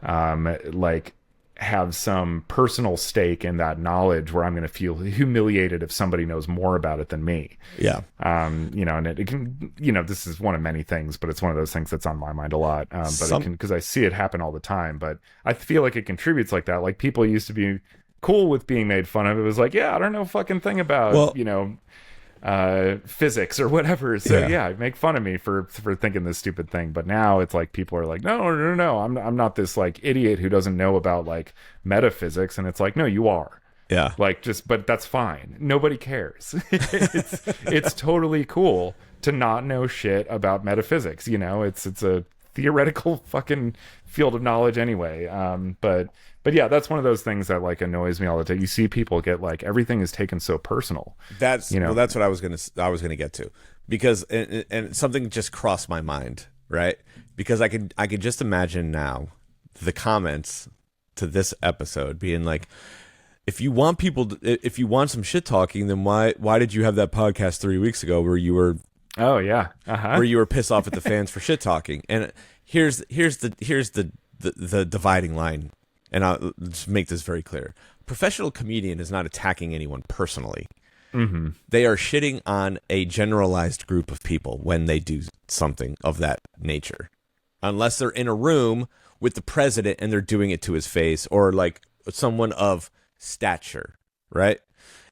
like, have some personal stake in that knowledge where I'm going to feel humiliated if somebody knows more about it than me. Yeah. You know, and it can, you know, this is one of many things, but it's one of those things that's on my mind a lot. But it can, because I see it happen all the time, but I feel like it contributes like that. Like, people used to be cool with being made fun of. It was like, yeah, I don't know fucking thing about, you know, physics or whatever, so make fun of me for thinking this stupid thing. But now it's like people are like, no, I'm not this, like, idiot who doesn't know about, like, metaphysics. And it's like, no, you are. Like, just, but that's fine, nobody cares. It's totally cool to not know shit about metaphysics, you know. It's a theoretical fucking field of knowledge anyway. But yeah, that's one of those things that, like, annoys me all the time. You see people get, like, everything is taken so personal. That's, you know, well, that's what I was gonna get to, because and something just crossed my mind, right? Because I could just imagine now the comments to this episode being like, if you want if you want some shit talking, then why did you have that podcast 3 weeks ago where you were where you were pissed off at the fans for shit talking? And here's the dividing line. And I'll just make this very clear. A professional comedian is not attacking anyone personally. Mm-hmm. They are shitting on a generalized group of people when they do something of that nature. Unless they're in a room with the president and they're doing it to his face, or, like, someone of stature, right?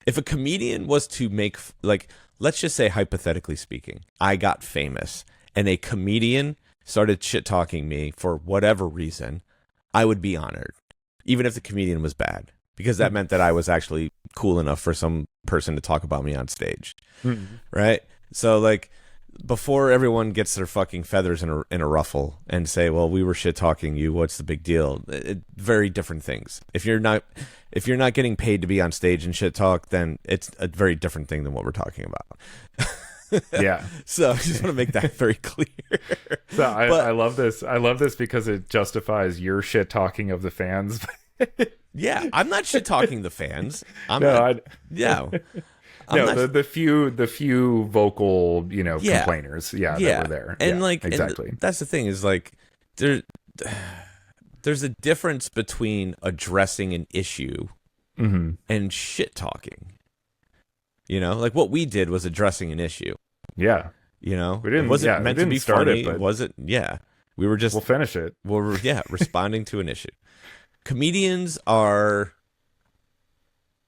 If a comedian was to make, like, let's just say, hypothetically speaking, I got famous and a comedian started shit-talking me for whatever reason, I would be honored. Even if the comedian was bad, because that meant that I was actually cool enough for some person to talk about me on stage, right? So, like, before everyone gets their fucking feathers in a ruffle and say, "Well, we were shit talking you. What's the big deal?" Very different things. If you're not getting paid to be on stage and shit talk, then it's a very different thing than what we're talking about. Yeah. So I just want to make that very clear. So I love this. I love this because it justifies your shit talking of the fans. Yeah, I'm not shit talking the fans. The few vocal, you know, complainers. That were there. And like, exactly. And that's the thing, is like there's a difference between addressing an issue and shit talking. You know, like, what we did was addressing an issue. Yeah. You know, we didn't, it wasn't meant to be funny. But it wasn't. Yeah. We were just. We'll finish it. Responding to an issue. Comedians are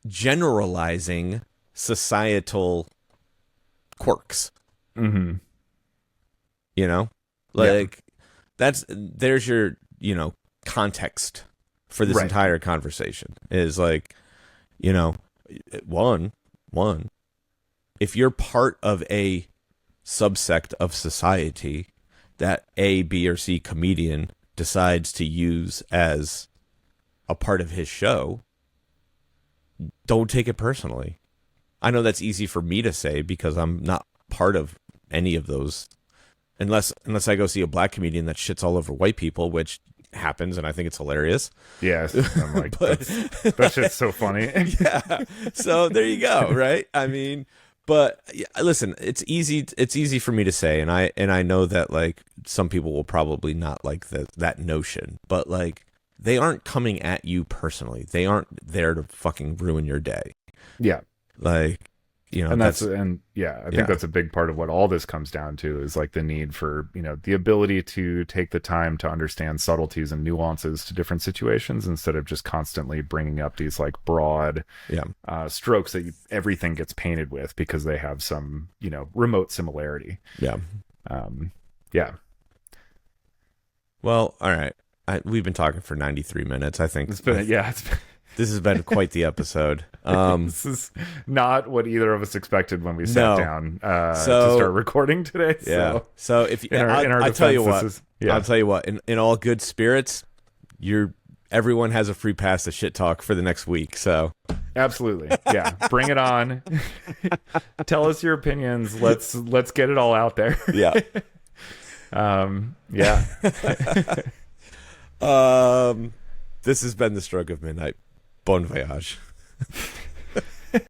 generalizing societal quirks. Mm-hmm. You know, like, there's your, you know, context for this entire conversation is, like, you know, one, if you're part of a subsect of society that A, B, or C comedian decides to use as a part of his show, don't take it personally. I know that's easy for me to say because I'm not part of any of those, unless I go see a black comedian that shits all over white people, which happens, and I think it's hilarious. Yes, I'm like, that shit's so funny. Yeah. So there you go, right? I mean, but listen, it's easy for me to say, and I know that, like, some people will probably not like that notion, but, like, they aren't coming at you personally. They aren't there to fucking ruin your day. Yeah. Like, you know, and I think that's a big part of what all this comes down to, is, like, the need for, you know, the ability to take the time to understand subtleties and nuances to different situations, instead of just constantly bringing up these, like, broad strokes that everything gets painted with because they have some, you know, remote similarity. Yeah. Yeah. Well, all right. We've been talking for 93 minutes. I think this has been quite the episode. This is not what either of us expected when we sat down to start recording today. Yeah. So if I'll tell you what, in all good spirits, everyone has a free pass to shit talk for the next week. So absolutely, yeah, bring it on. Tell us your opinions. Let's get it all out there. Yeah. Yeah. This has been The Stroke of Midnight. Bon voyage.